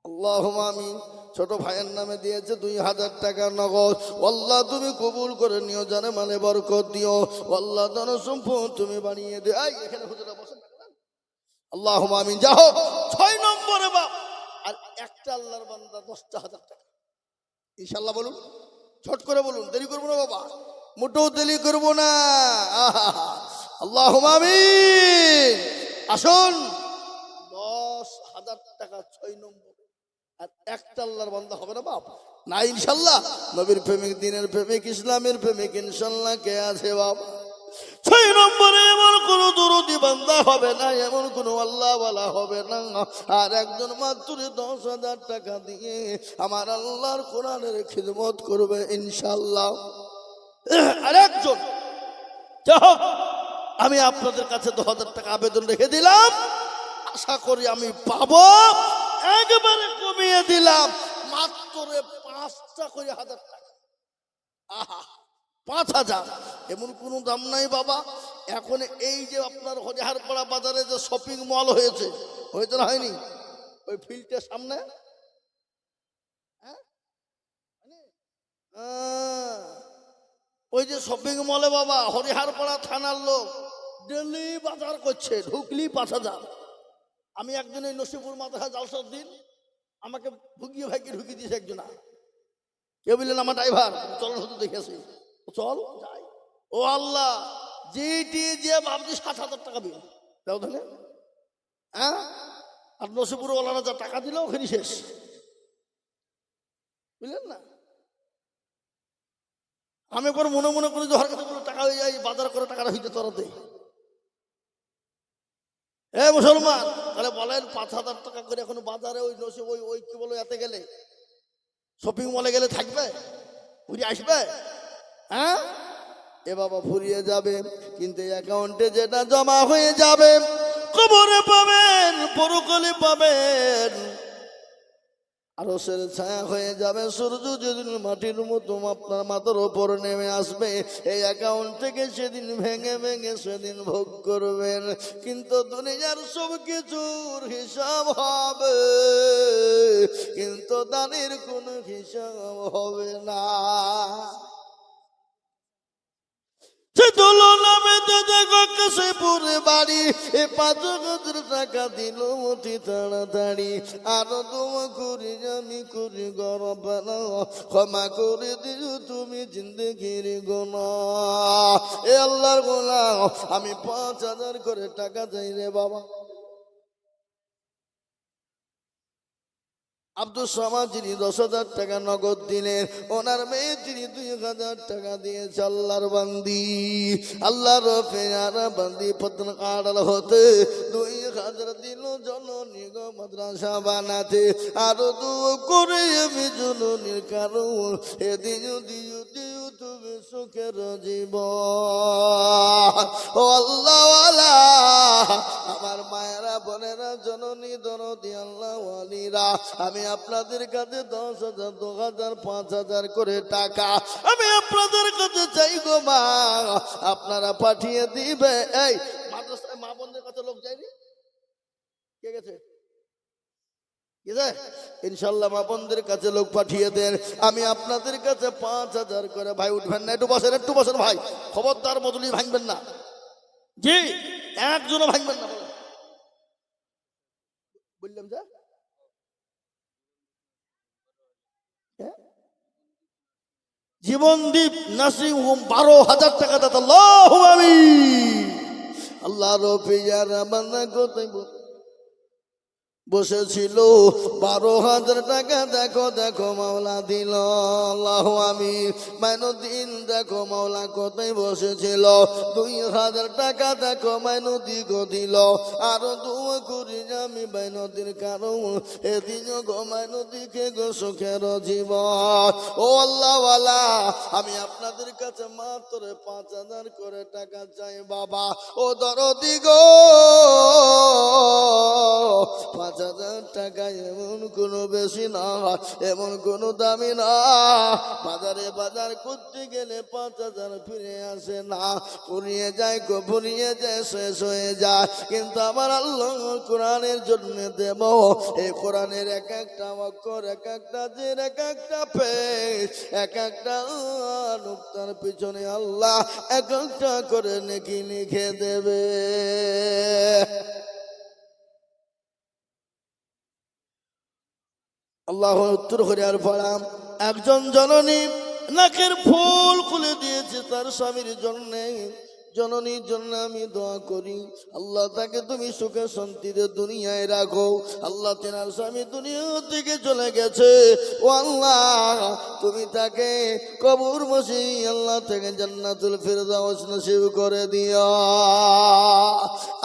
S1: আল্লাহুম্মা আমিন ছোট ভাইয়ের নামে দিয়েছে 2,000 টাকা নগদ। আল্লাহ তুমি কবুল করে নিও, জানে মানে বরকত দিও। আল্লাহ ধন সম্পদ তুমি বানিয়ে দিও। এই এখানে হুজুরা বসেন, আল্লাহুম্মা আমিন। যাও 6 নম্বরে বাপ, আর একটা আল্লাহর বান্দা 10,000 টাকা ইনশাআল্লাহ বলুন, ছোট করে বলুন, দেরি করবো না বাবা, মোটেও দেরি করবো না। আল্লাহুম্মা আমিন। আসুন 10,000 টাকা 6 নম্বরে, আর একটা আল্লাহর বান্দা হবে না বাপ? না ইনশাআল্লাহ। নবীর প্রেমিক, দিনের প্রেমিক, ইসলামের প্রেমিক ইনশাআল্লাহ কে আছে বাবা? 6 নম্বরে এমন কোন দরদি বান্দা হবে না, এমন কোন আল্লাহওয়ালা হবে না, আর একজন মাত্র 10,000 টাকা দিয়ে আমার আল্লাহর কোরআনের খিদমত করবে ইনশাআল্লাহ। আর একজন, আমি আপনাদের কাছে 10,000 টাকা আবেদন রেখে দিলাম, আশা করি আমি পাবো। একবারে কমিয়ে দিলাম, মাত্র 5টা করে 1,000 টাকা। আহা 5,000, এমন কোনো দাম নাই বাবা। এখন এই যে আপনার হরিহারপাড়া বাজারে যে শপিং মল হয়েছে, হয়েছে না হয়নি? ওই ফিল্ডের সামনে ওই যে শপিং মলে বাবা হরিহারপাড়া থানার লোক ডেলি বাজার করছে, ঢুকলি 5,000। আমি একদিন এই নসিপুর মাদ্রাসা জালসার দিন আমাকে ভুগিয়ে ভাগিয়ে ঢুকিয়ে দিয়েছে একজনা। কে বললেন? আমার ড্রাইভার। চল শুধু দেখেছি, চল যাই। ও আল্লাহ, যেটি যে ভাবছি 7,000 টাকা বিল দাও তাহলে। হ্যাঁ, আর নসিপুর ওলারা যা টাকা দিল ওখানে শেষ, বুঝলেন না? আমি একবার মনে মনে করি যে হর কাছে কোনো টাকা হয়ে যায়, বাজার করে টাকাটা হইতে তরাতে। এ মুসলমান, তাহলে বলেন 5,000 টাকা করে এখন বাজারে ওই নসিব ওই ওই কি বলো এতে গেলে শপিং মলে গেলে থাকবে, ঘুরে আসবে? হ্যাঁ, এ বাবা ফুরিয়ে যাবে, কিন্তু অ্যাকাউন্টে যেটা জমা হয়ে যাবে কবরে পাবেন, পরকালে পাবেন, আরশের ছায়া হয়ে যাবে। সূর্য যেদিন মাটির মতো আপনার মাথার ওপর নেমে আসবে, এই অ্যাকাউন্ট থেকে সেদিন ভেঙে ভেঙে সেদিন ভোগ করবেন। কিন্তু দুনিয়ার সব কিছুর হিসাব হবে, কিন্তু দানের কোনো হিসাব হবে না। বাড়ি এ 5,000 টাকা দিল অতি তাড়াতাড়ি, আরো দোয়া করি আমি করি গরব না, ক্ষমা করে দিও তুমি জিন্দেগির গুনাহ। এ আল্লাহর গোলাম, আমি 5,000 করে টাকা চাই রে বাবা। আব্দুল সামাদ যিনি 10,000 টাকা নগদ দিলেন, ওনার মেয়ে তিনি 2,000 টাকা দিয়েছে। আল্লাহর বান্দি, আল্লাহর পেয়ারা বান্দি পতন আড়াল হতে 2,000 দিল জননী গো মাদ্রাসা বানাতে। আরো দোয়া করে আমি জননীর কারণ এ দিও দিও দিও তুমি সুখের জীবন। ও আল্লাহওয়ালা, আমার মায়েরা বোনেরা, জননী দরদি আল্লাহ ওয়ালিরা, আমি আপনাদের কাছে 10,000 2,000 5,000 করে টাকা আমি আপনাদের কাছে চাই গো মা, আপনারা পাঠিয়ে দিবে। এই মাদ্রাসায় মা বোনদের কাছে লোক যায়নি? কে গেছে? ইনশাল্লাহ মা বোনদের কাছে লোক পাঠিয়ে দেন, আমি আপনাদের কাছে 5,000 করে। ভাই উঠবেন না, একটু বসেন, একটু বসেন ভাই, খবরদার মজুরি ভাঙবেন না, জি একজনও ভাঙবেন না। বললাম যা জীবনদীপ নার্সিং হোম 12,000 টাকা দাতা। আল্লাহু আমিন। আল্লাহর পিয়ারা বান্দা কোথায় বসেছিল 12,000 টাকা, দেখো দেখো মাওলা দিল। আল্লাহু আমিন। মাইনুদ্দিন দেখো মাওলা কোথায় বসেছিল 2,000 টাকা, দেখো মাইনুদ্দিন গো দিল। আরো দোয়া করি আমি মাইনুদ্দিন কারণ এদিন গো মাইনুদ্দিনকে গো সুখের জীবন। ও আল্লাহওয়ালা, আমি আপনাদের কাছে মাত্র 5,000 করে টাকা চাই বাবা। ও দরদি গো, 5,000 টাকা এমন কোনো বেশি না, এমন কোনো দামি না। বাজারে বাজার করতে গেলে 5,000 ফিরে আসে না, ফুরিয়ে যায় গো, ফুরিয়ে যায়, শেষ হয়ে যায়। কিন্তু আমার আল্লাহ কোরআনের জন্য দেব, এই কোরআনের এক একটা অক্ষর, এক একটা জের, এক একটা পেজ, এক একটা নুক্তার পিছনে আল্লাহ এক একটা করে নেকি লিখে দেবে। আল্লাহ উত্তর হরিয়ার পড়াম। একজন জননী নাকের ফুল খুলে দিয়েছে তার স্বামীর জন্য। জননীর জন্য আমি দোয়া করি, আল্লাহ তাকে তুমি সুখে শান্তিতে দুনিয়ায় রাখো। আল্লাহ তেনার স্বামী দুনিয়া থেকে চলে গেছে, ও আল্লাহ তুমি তাকে কবর বসি আল্লাহ থেকে জান্নাতুল ফিরদাউস নসিব করে দিও।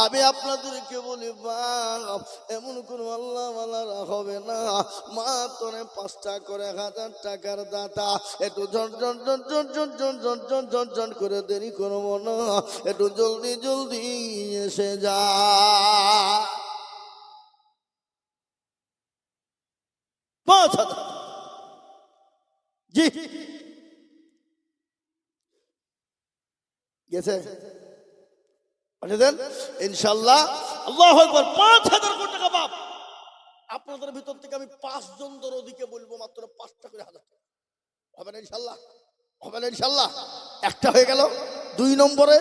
S1: আমি আপনাদেরকে বলি বাপ, এমন কোন আল্লাহ ওয়ালারা হবে না মাত্র 5টা করে 1,000 টাকার দাতা। একটু ঝন ঝন ঝন ঝন ঝন ঝন ঝন ঝন ঝন ঝন করে দেরি করবো না, একটু জলদি জলদি এসে যা। 5,000 জি গেছে, পাঠিয়ে দেন ইনশাল্লাহ। আল্লাহু আকবার। 5,000 কোটি টাকা বাপ। আপনাদের ভিতর থেকে আমি 5 জন দরদিকে বলবো মাত্র 5টা করে 1,000 টাকা হবে না ইনশাল্লাহ, হবে না ইনশাল্লাহ। একটা হয়ে গেল। 2 নম্বরে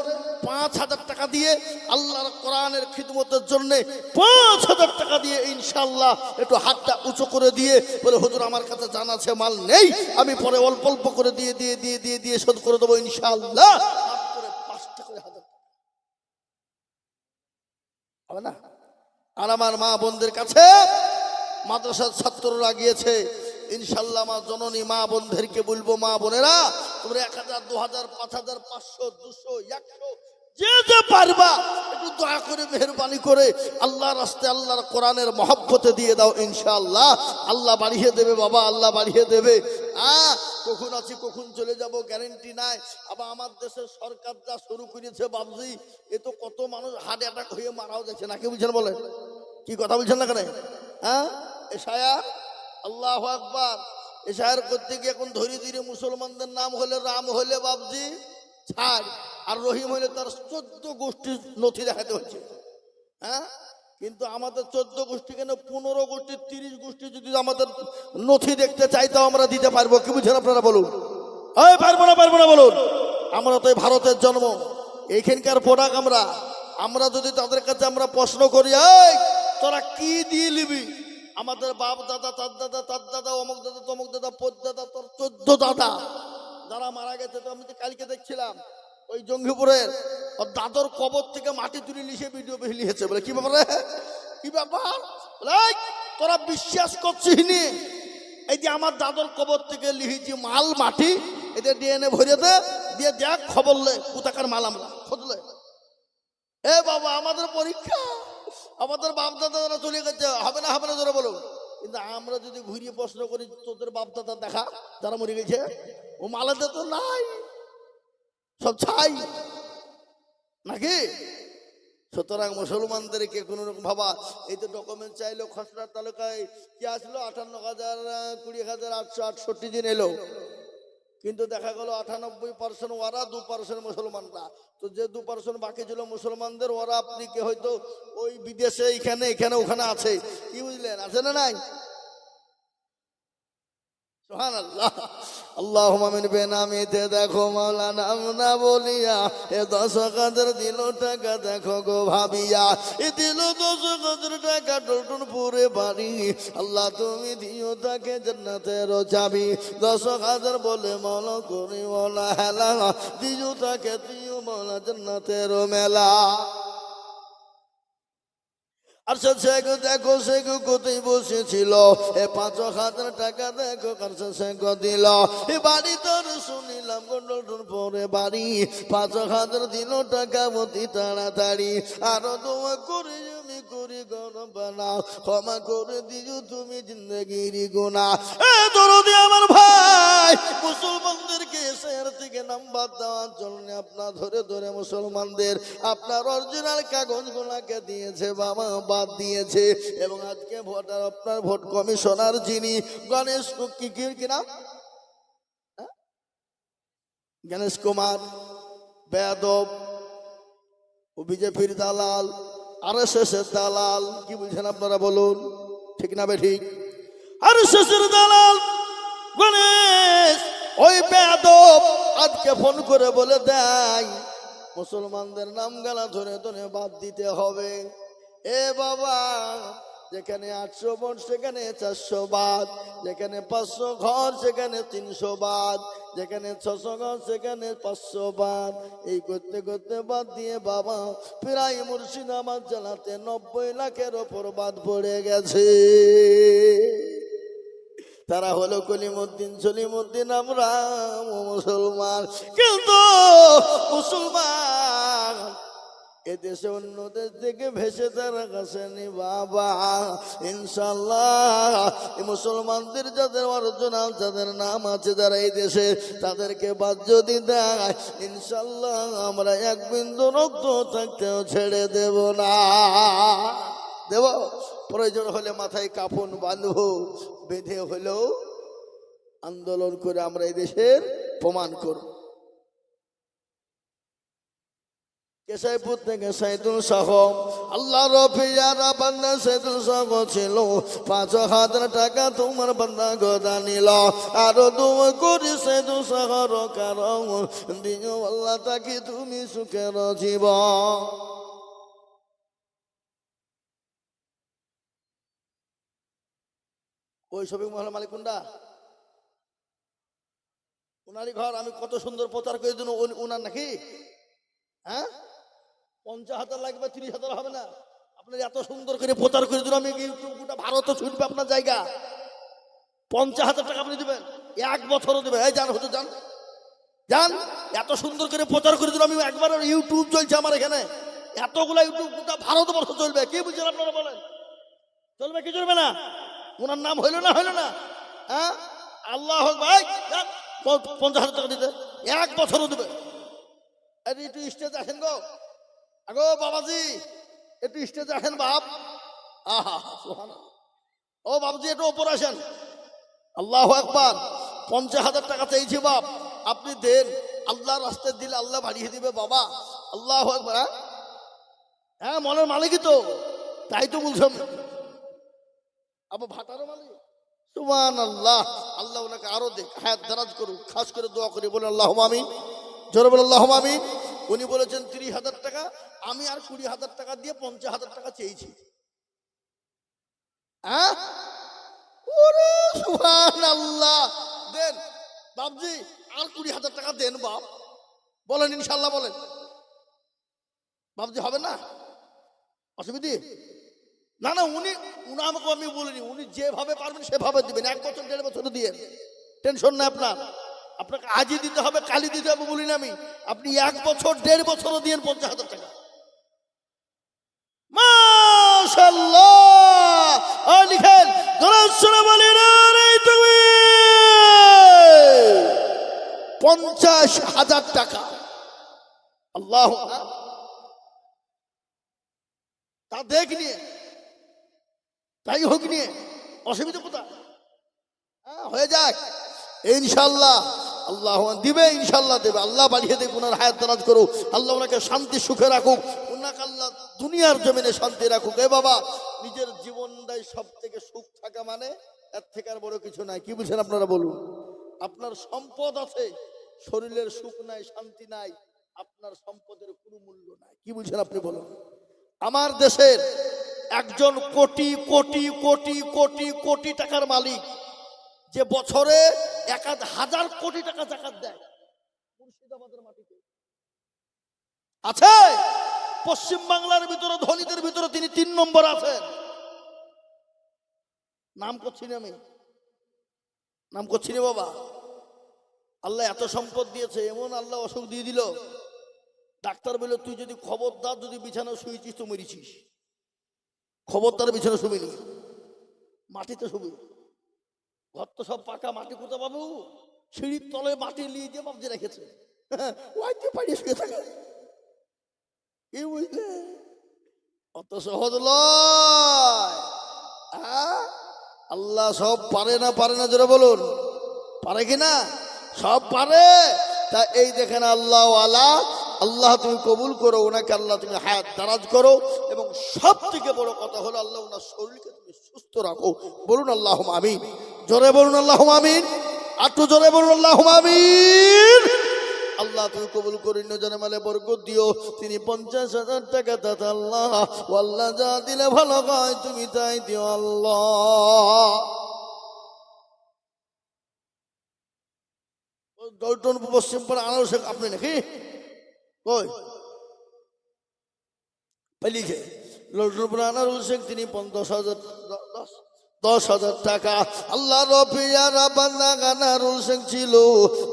S1: 5,000 টাকা দিয়ে আল্লাহর কোরআনের খিদমতের জন্য 5,000 টাকা দিয়ে ইনশাল্লাহ একটু হাতটা উঁচু করে দিয়ে বলে হুজুর আমার কাছে জানা আছে মাল নেই, আমি পরে অল্প অল্প করে দিয়ে দিয়ে দিয়ে দিয়ে দিয়ে শোধ করে দেবো ইনশাল্লাহ। মাত্র 5টা করে 1,000 হবে না? আর আমার মা বোনদের কাছে মাদ্রাসার ছাত্ররা গিয়েছে, ইনশাল্লাহ মা জননী মা বোনদেরকে বলবো, মা বোনেরা তোমরা 1,000 2,000 5,000 500 200 100 যে যে পারবা একটু দয়া করে মেহেরবানি করে আল্লাহর রাস্তায় আল্লাহর কোরআনের মহব্বতে দিয়ে দাও, ইনশাআল্লাহ আল্লাহ বাড়িয়ে দেবে বাবা, আল্লাহ বাড়িয়ে দেবে। কখন আছি কখন চলে যাব গ্যারেন্টি নাই। আবার আমার দেশের সরকার যা শুরু করেছে বাবজি, এ তো কত মানুষ হার্ট অ্যাটাক হয়ে মারাও যাচ্ছে, নাকি বুঝছেন বলেন? কি কথা বলছেন না কেন? এশায়া আল্লাহু আকবার, এশায়ার করতে গিয়ে এখন ধীরে ধীরে মুসলমানদের নাম হলে রাম হলে বাবজি ছাড়, আর রহিম হলে তার 14 গোষ্ঠীর নথি দেখাতে হচ্ছে। কিন্তু আমাদের 14 গোষ্ঠী কেন 15 গোষ্ঠী 30 গোষ্ঠী যদি আমাদের নথি দেখতে চাই তাও আমরা দিতে পারবো, কি বুঝছেন আপনারা বলুন? পারবো না বলুন? আমরা তো ভারতের জন্ম, এইখানকার প্রোডাক্ট। আমরা যদি তাদের কাছে আমরা প্রশ্ন করি, তোরা কি দিয়ে নিবি? আমাদের বাপ দাদা তার দাদা তার দাদা অমুক দাদা তমুক দাদা পদ দাদা তোর 14 দাদা যারা মারা গেছে, তো আমি তো কালকে দেখছিলাম ওই জঙ্গিপুরের ওর দাদর কবর থেকে মাটি তুলে নিয়ে ভিডিও বেরিয়েছে। বলে কি ব্যাপার, কি ব্যাপার? তোরা বিশ্বাস করছিস নি? এই যে আমার দাদর কবর থেকে লিখেছি মাল মাটি, এদের ডিএনএ ভরে দে, দিয়ে দেখ খবর লে কোথাকার মাল আমরা খুঁজলে। বাবা আমাদের পরীক্ষা, আমাদের বাপ দাদারা চলে গেছে, হবে না তোরা বলো। কিন্তু আমরা যদি ঘুরিয়ে প্রশ্ন করি তোদের বাপ দাদা দেখা যারা মরে গেছে, ও মালাতে তো নাই, সব ছাই নাকি? সুতরাং মুসলমানদেরকে কোন রকম ভাবা, এই তো ডকুমেন্ট চাইলো খসড়া তালুকায় কি আসলো 58,20,868 দিন এলো, কিন্তু দেখা গেল 98% ওরা, 2% মুসলমানরা। তো যে 2% বাকি ছিল মুসলমানদের, ওরা আপনি কে হয়তো ওই বিদেশে এখানে ওখানে আছে, কি বুঝলেন? আছে না নাই? সুবহানাল্লাহ, আল্লাহুম্মা মিন বেনামিতে দেখো মাওলানা আমরা বলিয়া, এ 10 হাজার দিল টাকা দেখো গো ভাবিয়া, এ দিল 10 হাজার টাকা টলটনপুরে বাড়ি, আল্লাহ তুমি দিও তাকে জান্নাতের চাবি। 10 হাজার বলে মাওলা করি মাওলা হেলা, দিও তাকে দিও মাওলা জান্নাতের মেলা। আর সে দেখো সে কোথায় বসেছিল, 5,000 টাকা দেখো কারছে সে দিল, এ বাড়ি তোর শুনিলাম গন্ডল পরে বাড়ি, 5,000 দিল টাকা মতি তাড়াতাড়ি, আরো দোয়া করে আমি করি গরম বানাও, ক্ষমা করে দিও তুমি জিন্দগির গুনাহ। দরদি আমার ভাই, মুসলমানদেরকে শহর থেকে নাম্বার দেওয়ার জন্য আপনার ধরে ধরে মুসলমানদের আপনার অরিজিনাল কাগজগুলোকে দিয়েছে বাবা, বাদ দিয়েছে। এবং আজকে ভোটার আপনার ভোট কমিশনার যিনি গণেশ কি নাম, গণেশ কুমার বেয়াদব, ও বিজেপির দালাল, RSS এর দালাল, কি বুঝছেন আপনারা বলুন? ঠিক না বেঠিক? RSS এর দালাল গণেশ ওই বেয়াদব আজকে ফোন করে বলে দেয় মুসলমানদের নাম গালা ধরে ধরে বাদ দিতে হবে। বাবা, যেখানে 800 ভোট সেখানে 400 বাদ, যেখানে 500 ঘর সেখানে 300 বাদ, যেখানে 600 ঘর সেখানে 500 বাদ, এই করতে করতে বাদ দিয়ে বাবা প্রায় মুর্শিদাবাদ জেলাতে 90 লাখের ওপর বাদ পড়ে গেছে। তারা হলো কলিমুদ্দিন সলিমুদ্দিন, আমরা মুসলমান। কিন্তু মুসলমান এদেশে অন্য দেশ থেকে ভেসে তারা কাছেনি বাবা। ইনশাল্লাহ মুসলমানদের যাদের অরিজিনাল যাদের নাম আছে যারা এই দেশে, তাদেরকে বাদ যদি দেয় ইনশাল্লাহ আমরা এক বিন্দু রক্ত থাকতেও ছেড়ে দেব না। দেব, প্রয়োজন হলে মাথায় কাফন বাঁধবো, বেঁধে হলেও আন্দোলন করে আমরা এই দেশের প্রমাণ করব। কেশাইপুর থেকে সাইদুল শাহ, আল্লাহ রফিয়ারা বান্দা সাইদুল শাহ ছিল, 5,000 টাকা তোমার বান্দা গদা নিল, আরো দোয়া করি সাইদুল শাহর কারণ দিও আল্লাহ তাকে তুমি সুখের জীবন। ওই শপিং মহলের মালিক কোনটা? উনারই ঘর। আমি কত সুন্দর প্রচার করে দিন উনার নাকি? 50,000 লাগবে, 30,000 হবে না। আপনার এত সুন্দর করে প্রচার করে দিন, আমি ইউটিউব গোটা ভারত ছুটবে আপনার জায়গা। 50,000 টাকা আপনি দেবেন, 1 বছরও দেবেন। এই যান হুজুর যান, জান এত সুন্দর করে প্রচার করে দিল, আমি একবার ইউটিউব চলছে আমার এখানে, এতগুলা ইউটিউব গোটা ভারতবর্ষ চলবে, কি বুঝছেন আপনারা বলেন? চলবে কি চলবে না? ওনার নাম হইল না হইল না? হ্যাঁ, আল্লাহ ভাই 50,000 টাকা দিতে, 1 বছরও দেবে। একটু স্টেজ আসেন গো, আগো বাবাজি একটু স্টেজ আসেন বাপ। আহা সুবহানাল্লাহ। ও বাবাজি একটু ওপর আসেন। আল্লাহ আকবার। 50,000 টাকা চাইছি বাপ, আপনি দেন, আল্লাহ রাস্তায় দিলে আল্লাহ বাড়িয়ে দিবে বাবা। আল্লাহ আকবার। হ্যাঁ মনের মালিকই তো, তাই তো বলছেন। আবার ভাটারও মালিক। সুবহানাল্লাহ। আল্লাহ ওনাকে আরো দেখ, হায়াত দারাজ করুক। খাস করে দোয়া করি, বলে আল্লাহুম্মা আমিন। জোরে বলে আল্লাহুম্মা আমিন। উনি বলেছেন 30,000 টাকা, আমি আর 20,000 টাকা দিয়ে 50,000 টাকা চেয়েছি। হ্যাঁ, ওরে সুবহানাল্লাহ। দেন বাপজি, আর 20,000 টাকা দেন বাপ। বলেন ইনশাল্লাহ, বলেন বাপজি, হবে না অসুবিধে? না না, উনি আমাকে আমি বলিনি, উনি যেভাবে পারবেন সেভাবে দিবেন। 1 বছর 1.5 বছর দিয়ে টেনশন নাই আপনার। আপনাকে আজই দিতে হবে, কালি দিতে হবে বলিনি আমি। আপনি 1 বছর 1.5 বছরও দিন 50,000 টাকা। মাশাআল্লাহ। আর লিখেন দরুদ বলি না রে তুমি। 50,000 টাকা। আল্লাহ, তা দেখ নিয়ে, তাই হোক নিয়ে, অসুবিধা কোথায়? হ্যাঁ হয়ে যাক ইনশাল্লাহ। আল্লাহ দিবে, ইনশাল্লাহ দেবে। আল্লাহ বাড়িয়ে দেখ, ওনার হায়াত দারাজ করুক। আল্লাহ ওনাকে শান্তি সুখে রাখুক, ওনাকে আল্লাহ দুনিয়ার জমিনে শান্তি রাখুক। এ বাবা, নিজের জীবনটাই সব থেকে সুখ থাকা মানে এর থেকে আর বড় কিছু নাই। কি বুঝছেন আপনারা বলুন? আপনার সম্পদ আছে, শরীরের সুখ নাই, শান্তি নাই, আপনার সম্পদের কোনো মূল্য নাই। কি বুঝছেন আপনি বলুন? আমার দেশের একজন কোটি কোটি কোটি কোটি কোটি টাকার মালিক, যে বছরে 1,000 কোটি টাকা জাকাত দেয়, মুর্শিদাবাদের মাটিতে আছে। পশ্চিম বাংলার ভিতরে ধনীদের ভিতরে তিনি 3 নম্বর আছেন। নাম করছি না আমি, নাম করছি না বাবা। আল্লাহ এত সম্পদ দিয়েছে, এমন আল্লাহ অসুখ দিয়ে দিল, ডাক্তার বলল তুই যদি খবরদার যদি বিছানা শুয়েছিস তো মরিছিস, খবরদার বিছানা শুবিনি, মাটিতে শুবি। ঘর তো সব পাকা, মাটি কোথাও পাবো? সিঁড়ির তলে মাটি নিয়ে দিয়ে বাবজি রেখেছে, ওইতে পাড়িয়ে শুয়ে থাকে। কি বুঝলে? অত সহজ লয়। আল্লাহ সব পারে না, পারে না জোরে বলুন, পারে কি না? সব পারে। তা এই দেখেন আল্লাহ আলা, আল্লাহ তুমি কবুল করো ওনাকে, আল্লাহ তুমি হায়াত দারাজ করো, এবং সব থেকে বড় কথা হলো আল্লাহ ওনার শরীরকে তুমি সুস্থ রাখো। বলুন আল্লাহুম্মা আমিন। জোরে বলুন আল্লাহুম্মা আমিন। একটু জোরে বলুন আল্লাহুম্মা আমিন। আল্লাহ তুমি কবুল করি, নজরে মালে বরকত দিও। তিনি 50,000 টাকা দাতা আল্লাহ, ও আল্লাহ যা দিলে ভালো হয় তুমি তাই দিও আল্লাহ। দলটন পশ্চিম পাড়া আনারস আপনি নাকি কই লিখে লল্টনপুর আনারুল শেখ, তিনি 10,000 টাকা। আল্লাহ রফিয়ারা বান্দা আনারুল শেখ ছিল,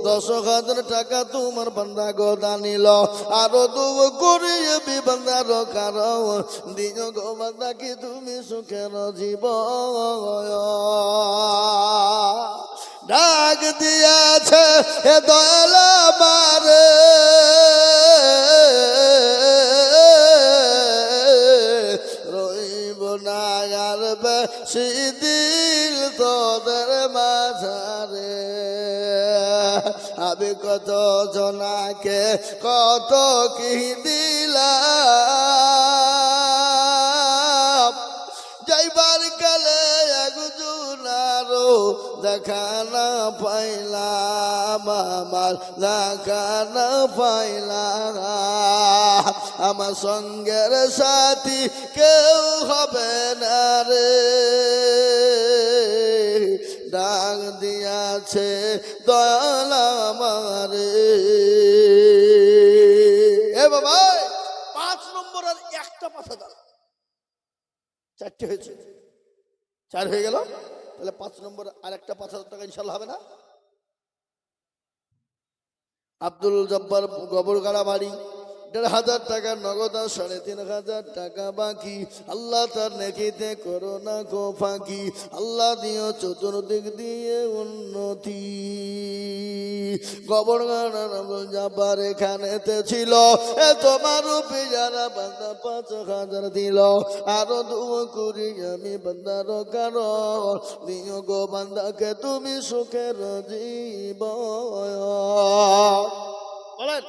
S1: 10,000 টাকা তোমার বান্দা গো দানিল। আরো দুব করিয়ে বিবান্দার কারণ দিন গো বান্দা কি তুমি সুখের জীবন। ডাক দিয়াছে হে দয়াল আমারে, রইব না আর বেশি দিল তোদের মাঝারে। আমি কত জনাকে কত কি দিলাম, যাইবার কালে একজনারও দেখা না পাইলাম, আমার দেখা না পাইলাম। আমার সঙ্গের সাথী কেউ হবে না রে, ডাক দিয়াছে দয়াল আমারে। এ বাবা 5 নম্বর আর একটা পাশা দাও, 4টে হয়েছে, 4 হয়ে গেল। তাহলে 5 নম্বর আর একটা 5,000 টাকা ইনশাল্লাহ হবে না? আব্দুল জব্বার গোবরগাড়া বাড়ি, ১,৫০০ টাকা নগদ আর ৩,৫০০ টাকা বাকি। আল্লাহ তার নেকিতে করো না গো ফাঁকি, আল্লাহ দিও চতুর্দিক দিয়ে উন্নতি। গোবরগাড়া আব্দুল জব্বার এখানেতে ছিল, এ তোমার পিয়ারা বান্দা ৫,০০০ দিল। আরো দুয়া করি আমি বান্দার কারণ, দিও গো বান্দাকে তুমি সুখের জীবন। বলেন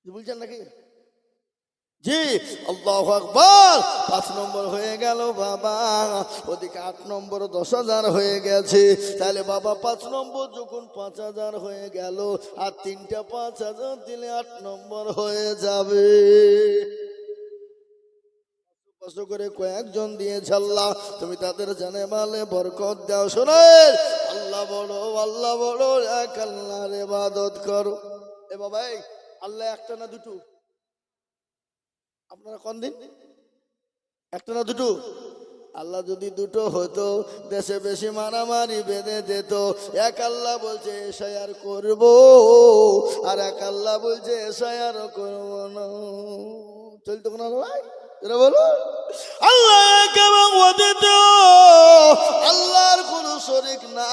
S1: বলছেন নাকি? জি, আল্লাহু আকবার। ৫ নম্বর হয়ে গেল বাবা, ওদিকে ৮ নম্বর ১০,০০০ হয়ে গেছে। তাহলে বাবা ৫ নম্বর যখন ৫,০০০ হয়ে গেল, আর ৩টা ৫,০০০ দিলে ৮ নম্বর হয়ে যাবে। কষ্ট করে কয়েকজন দিয়েছে আল্লাহ, তুমি তাদের জানে মালে বরকত দাও। শোনেন, আল্লাহ বড়, আল্লাহ বড়, এক আল্লাহর ইবাদত করো। এ বাবা, এই আল্লাহ একটা না দুটো? আপনারা কোন দিন? একটা না দুটো? আল্লাহ যদি দুটো হতো, দেশে বেশি মারামারি বেঁধে যেত। এক আল্লাহ বলছে এসআইআর করব, আর এক আল্লাহ বলছে এসআইআর করব না। চলতো না ভাই? এরা বলো আল্লাহ কেমন অতীত, আল্লাহর কোন শরীক না,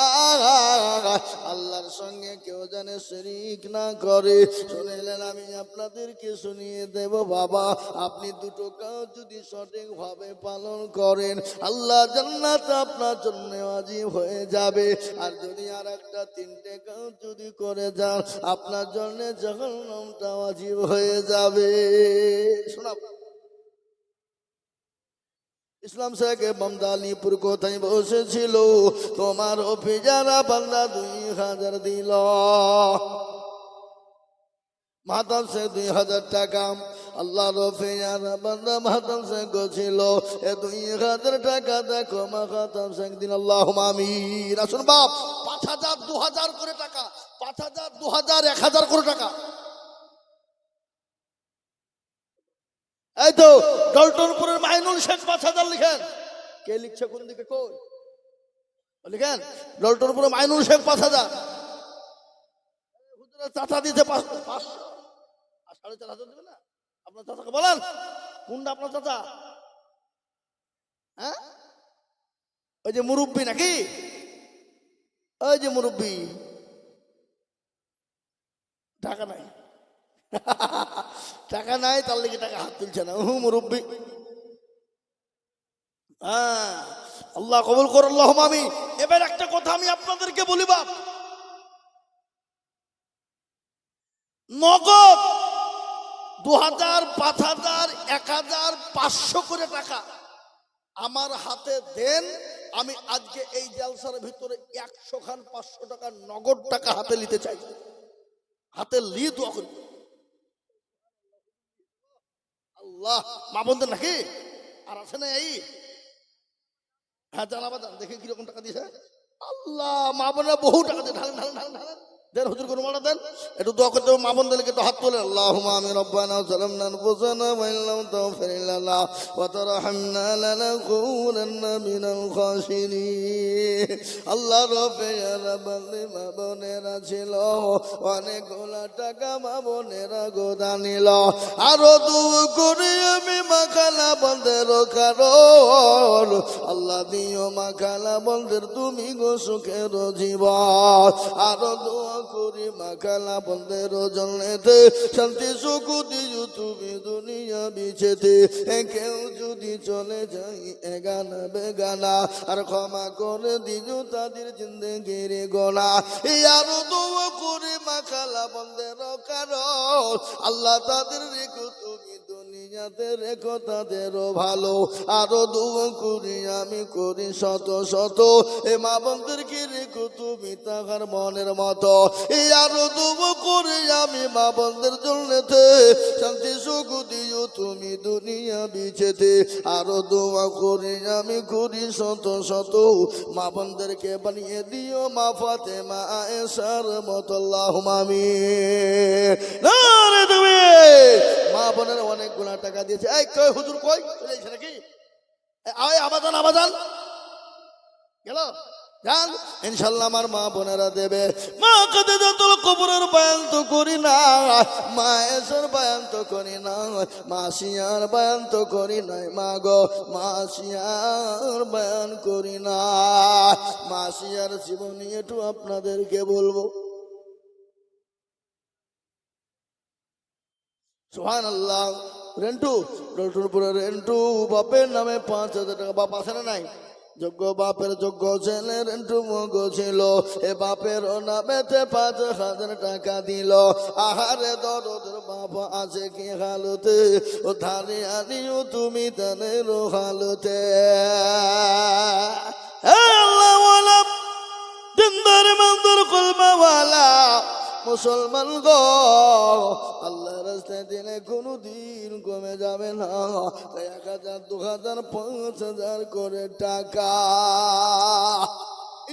S1: আল্লাহর সঙ্গে কেউ জানে শরীক না করে। শুনিলেন, আমি আপনাদেরকে শুনিয়ে দেব বাবা, আপনি দুটো কাজ যদি সঠিক ভাবে পালন করেন, আল্লাহ জান্নাত আপনার জন্য ওয়াজিব হয়ে যাবে। আর যদি আর একটা 3টে কাজ যদি করে যান, আপনার জন্য জাহান্নামটা ওয়াজিব হয়ে যাবে। শোনা, ইসলাম শেখ বামদালিপুর কোথায় বসেছিল, তোমার অফিজারা বান্দা ২,০০০ দিল। মাতাম সে ২,০০০ টাকা, আল্লাহ রফিজারা বান্দা মাতাম শেখ ছিল, এ ২,০০০ টাকা দেখো মাতাম শেখ দিন। আল্লাহ আমিন। আসুন বাপ, ৫,০০০ ২,০০০ করে টাকা, ৫,০০০ ২,০০০ ১,০০০ করে টাকা। এই তো ডলটনপুরের মাইনুল শেখ ৫,০০০ লিখেন। কে লিখছে কোন দিকে? কই লিখেন? ডলটনপুরের মাইনুল শেখ ৫,০০০। হুজুরের চাচা দিতে ৫০০ আর ৪,৫০০ দেবে না? আপনার চাচাকে বলেন কোনটা আপনার চাচা? হ্যাঁ, ওই যে মুরব্বী নাকি? ওই যে মুরব্বী, টাকা নাই। টাকা নাই, তার লেগে টাকা হাত তুলছে না। মুরব্বী, হ্যাঁ, আল্লাহ কবুল কর, আল্লাহ আমিন। এবার একটা কথা আমি আপনাদেরকে বলি বাপ, নগদ ২,০০০, ৫,০০০, ১,০০০, ৫০০ করে টাকা আমার হাতে দেন, আমি আজকে এই জালসার ভিতরে ১০০ খান ৫০০ টাকা নগদ টাকা হাতে নিতে চাই। হাতে লি দোয়া করি। আল্লাহ, মা বন্ধের নাকি আর আছে না? এই হ্যাঁ, জানাবা জান, দেখে কিরকম টাকা দিয়েছে। আল্লাহ, মা বোনেরা বহু টাকা দিয়ে ঢালেন ঢালেন ঢালেন ঢালেন। দেন হুজুর করে মারা দেন, একটু দোয়া করতে হবে। মা বোনদেরকে একটু হাত তোলেন। আল্লাহুম্মা আমিন। রব্বানা যালামনা আনফুসানা ওয়া ইল্লাম তাগফির লানা ওয়া তারহামনা লানাকুনান্না মিনাল খাসিরিন। আল্লাহ রব্বিনা বন্দে মা বোনেরা ছিল, অনেকগুলা টাকা মা বোনেরা গোদা নিল। আরো দোয়া করি আমি মাখালা বন্দের কারণ, আল্লাহ দিও মাখালা বন্দের তুমি গো সুখের জীবন। আরো দোয়া করি মাখালা বন্দের জন্যতে শান্তি সুখ দিও তুমি দুনিয়া বিছেতে। কেউ যদি চলে যাই এগানা বেগানা, আর ক্ষমা করে দিও তাদের জিন্দেগির গোনা। আরো দোয়া করি মাখালা বন্দের কারণ, আল্লাহ তাদের রেখো তুমি দুনিয়াতে, রেখো তাদেরও ভালো। আরো দোয়া করি আমি করি শত শত, এ মা বন্ধুদেরকে রেখো তুমি তাহার মনের মতো। আরো দোয়া করি আমি মা বন্ধের জন্যতে শান্তি সুখ দিও তুমি দুনিয়া বিছেতে। আরো দোয়া করি আমি করি শত শত, মা বন্ধুদেরকে বানিয়ে দিও মা ফাতেমা আয়েশার মতো। আল্লাহুম্মা আমিন। নারে তাকবীর। মা বোনের অনেক গুণা টাকা দিয়েছে। এই কই হুজুর কই চলে এসে নাকি? আয় আবাজান, আবাজান গেল। জান ইনশাল্লাহ আমার মা বোনেরা দেবে। মা কাঁদে যতল কবরের বয়ান তো করি না, মা এসর বয়ান তো করি না, মা শিয়ার বয়ান তো করি নাই, মা গো মা শিয়ার বয়ান করি না। মা শিয়ার জীবনী একটু আপনাদেরকে বলবো। সুবহানাল্লাহ। রেন্টু রটুরপুরে রেন্টু বাপের নামে 5,000 টাকা। বাপ আছে না নাই? যোগ্য বাপের যোগ্য ছেলে রেন্টু মগ ছিল, এ বাপের নামেতে 5,000 টাকা দিল। আহারে দরদের বাপ আছে কি হালতে, ও ধারে আনিও তুমি তানের হালতে। আল্লাহ দিনদার মন্দর কলমাওয়ালা মুসলমান গো, আল্লাহ রাস্তায় দিলে কোনোদিন কমে যাবে না। 1,000, 2,000, 5,000 করে টাকা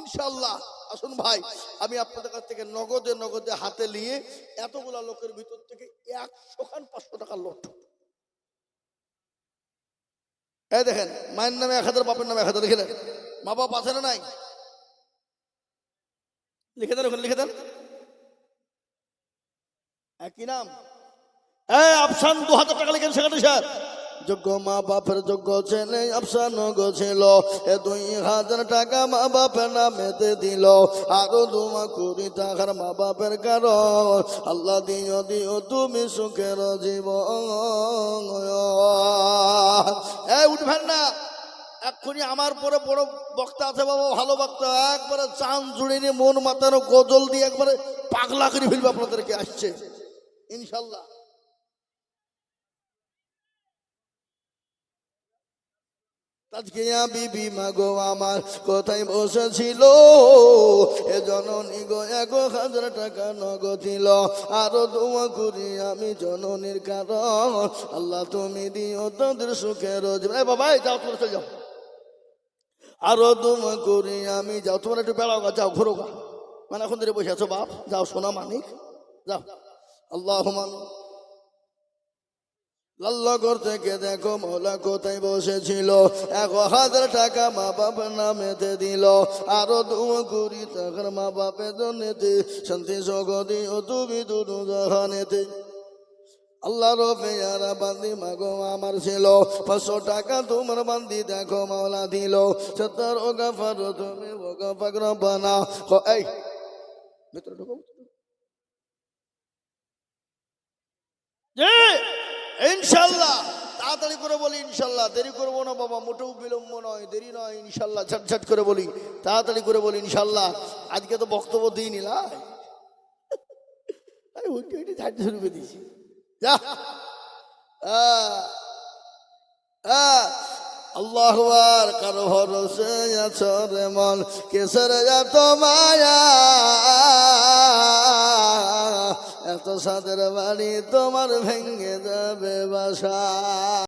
S1: ইনশাল্লাহ। আসুন ভাই, আমি আপনাদের কাছ থেকে নগদে নগদে হাতে নিয়ে এতগুলা লোকের ভিতর থেকে 100 খান 500 টাকার লোট। এই দেখেন, মায়ের নামে 1,000, বাপের নামে 1,000 লিখে দেন। মা বাপ আছে না নাই? লিখে দেন, ওখানে লিখে দেন। একই নাম। আফসান 2,000 টাকা লিখেন সেখানে স্যার। যোগ্য মা বাপের যোগ্য ছেলে আফসান ছিল, 2,000 টাকা মা বাপের নামেতে দিল। আরো 2 টাকার মা বাপের কারণ আল্লাহ দিও দিও তুমি সুখের জীবন। উঠবেন না এক্ষুনি। আমার পরে বড় বক্তা আছে বাবা, ভালো বক্তা, একবারে চাঁদ জুড়ে নিয়ে মন মাতানো গজল দিয়ে একবারে পাগলা করে ফেলবে আপনাদেরকে। আসছে ইনশাল্লাহ। তাজকিয়া বিবি মাগো আমার কোথায় বসেছিল, এ জননী গো 1,000 টাকা নগদ দিল। আরো দোয়া করি আমি জননীর কারণ আল্লাহ তুমি দিও তাদের সুখের জীবন। বাবা যাও, তোমরা চলে যাও। আরো দোয়া করি আমি, যাও তোমরা একটু বেড়াও গা, যাও ঘুরো গা। মানে এখন ধরে বসে আছো বাপ, যাও সোনা মানিক যাও। আল্লাহ লাল্লাগড় থেকে দেখো মৌলা কোথায় বসেছিল, 1,000 টাকা মা বাবার নামেতে দিল। আরো 2 টাকার মা বাপের জন্যতে শান্তি জগতি ও তুমি দুটো জাহানেতে। আল্লাহ রফেয়ারা বান্দি মাগো আমার ছিল, 500 টাকা তোমার বান্দি দেখো মাওলা দিল। 70 ও গাফার তুমি ও গাফাক রব্বানা। এই ভিতরে ঢুকো। ইনশাল্লাহ তাড়াতাড়ি করে বলি ইনশাল্লাহ, দেরি করবো না বাবা, মোটেও বিলম্ব নয়, দেরি নয় ইনশাল্লাহ। ঝটঝট করে বলি, তাড়াতাড়ি করে বলি ইনশাল্লাহ। আজকে তো বক্তব্য দিই নিলাম, ঝাড়তে শুরু করে দিয়েছি। যা আল্লাহু আকবার। কারো ভরসে আছো রে মন, কেসের এত মায়া, এত সাদের বাড়ি তোমার ভেঙে যাবে বাসা।